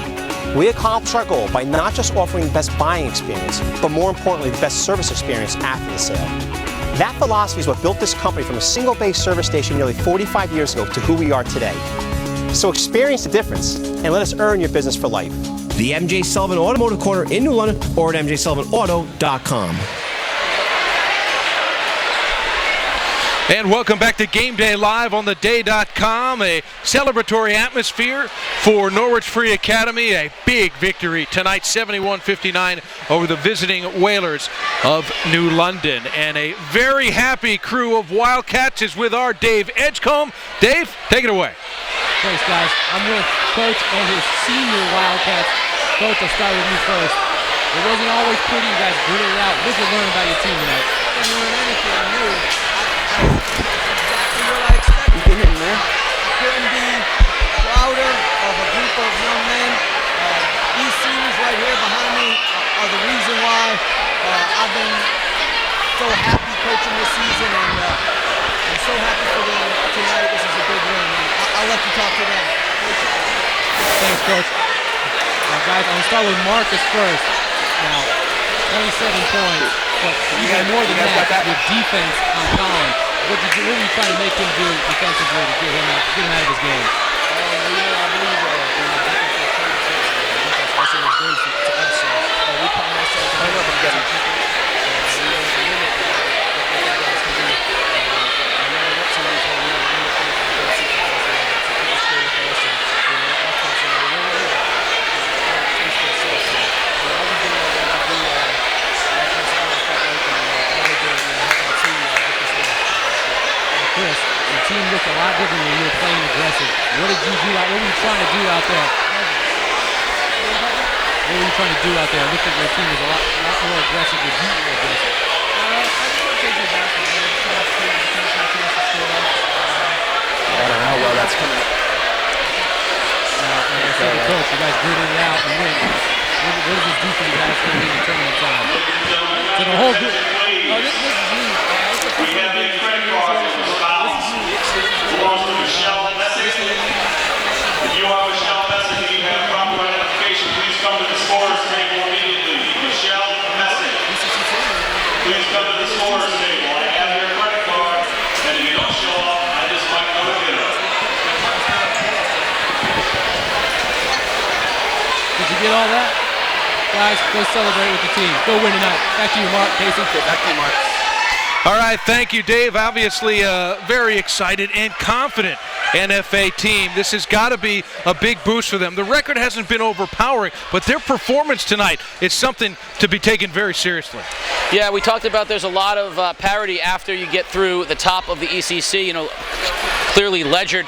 Speaker 8: we accomplish our goal by not just offering the best buying experience, but more importantly, the best service experience after the sale. That philosophy is what built this company from a single-bay service station nearly 45 years ago to who we are today. So experience the difference and let us earn your business for life. The M.J. Sullivan Automotive Corner in New London or at mjsullivanauto.com.
Speaker 1: And welcome back to Game Day live on theday.com. A celebratory atmosphere for Norwich Free Academy. A big victory tonight, 71-59 over the visiting Whalers of New London. And a very happy crew of Wildcats is with our Dave Edgecombe. Dave, take it away.
Speaker 3: Thanks, guys. I'm with Coach and his senior Wildcats. Coach, I'll start with you first. It wasn't always pretty. You guys gritted it out. What did you learn about your team tonight?
Speaker 17: I didn't learn anything new. Exactly what I expected. You get him, man. Couldn't be prouder of a group of young men. These seniors right here behind me are the reason why I've been so happy coaching this season, and I'm so happy for them tonight. This is a big win, man. I'll let you talk to them.
Speaker 3: Thanks, Coach. Guys, I'm going to start with Marcus first. Now, 27 points, but even more than that, your defense on Colin. What were you trying to make him do defensively to get him out of his game?
Speaker 17: I believe defense was good to us. We put ourselves in the game.
Speaker 3: Chris, the team looked a lot different when you were playing aggressive. What did you do? What were you trying to do out there? What were you trying to do out there? It looked like your team was a lot more aggressive than you were aggressive.
Speaker 17: I just want to take you back and try to feel the team chance to score.
Speaker 16: I don't know how well that's coming up.
Speaker 3: Now, like I said to Coach, you guys gritted it out and win. What does this do for you guys for the tournament time? So the whole group.
Speaker 17: Oh, this is me.
Speaker 18: We have a credit card from the Valley. Belongs to Michelle Messick. If you are Michelle Messick and you have proper identification, please come to the scores table immediately. Michelle Messick. Please come to the scores table. I have your credit card, and if you don't show up, I just
Speaker 3: get all that, guys, go celebrate with the team. Go win tonight. Back to you, Mark. Casey.
Speaker 2: Back to you, Mark.
Speaker 1: All right, thank you, Dave. Obviously, very excited and confident NFA team. This has got to be a big boost for them. The record hasn't been overpowering, but their performance tonight is something to be taken very seriously.
Speaker 2: Yeah, we talked about there's a lot of parity after you get through the top of the ECC. You know, clearly Ledyard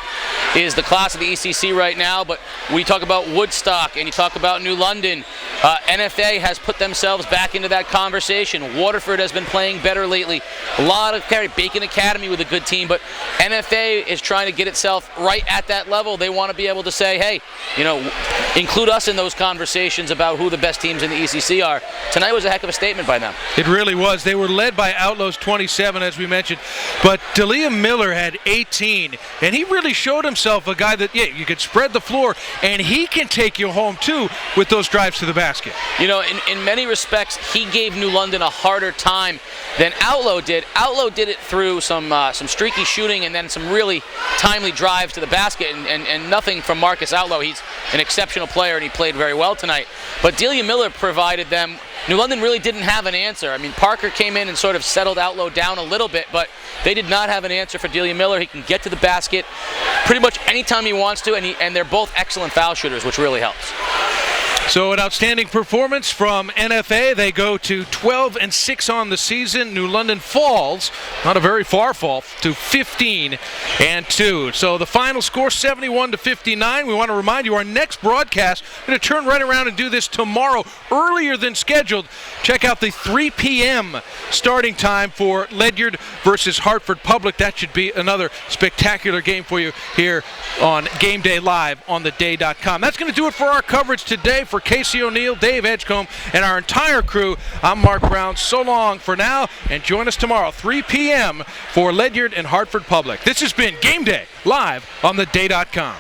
Speaker 2: is the class of the ECC right now, but we talk about Woodstock and you talk about New London. NFA has put themselves back into that conversation. Waterford has been playing better lately. A lot of carry. Bacon Academy with a good team, but NFA is trying to get itself right at that level. They want to be able to say, hey, you know, include us in those conversations about who the best teams in the ECC are. Tonight was a heck of a statement by them.
Speaker 1: It really was. They were led by Outlaws 27, as we mentioned, but D'Elia Miller had 18, and he really showed himself a guy that, yeah, you could spread the floor, and he can take you home, too, with those drives to the basket.
Speaker 2: You know, in many respects, he gave New London a harder time than Outlaw did. Outlaw did it through some streaky shooting and then some really timely drives to the basket, and nothing from Marcus Outlaw. He's an exceptional player, and he played very well tonight. But D'Elia Miller provided them. New London really didn't have an answer. I mean, Parker came in and sort of settled Outlaw down a little bit, but they did not have an answer for D'Elia Miller. He can get to the basket pretty much anytime he wants to, and they're both excellent foul shooters, which really helps.
Speaker 1: So an outstanding performance from NFA. They go to 12-6 on the season. New London falls, not a very far fall, to 15-2. So the final score, 71-59. We want to remind you, our next broadcast, we're going to turn right around and do this tomorrow, earlier than scheduled. Check out the 3 p.m. starting time for Ledyard versus Hartford Public. That should be another spectacular game for you here on Game Day Live on theday.com. That's going to do it for our coverage today. For Casey O'Neill, Dave Edgecombe, and our entire crew, I'm Mark Brown. So long for now, and join us tomorrow, 3 p.m. for Ledyard and Hartford Public. This has been Game Day Live on theday.com.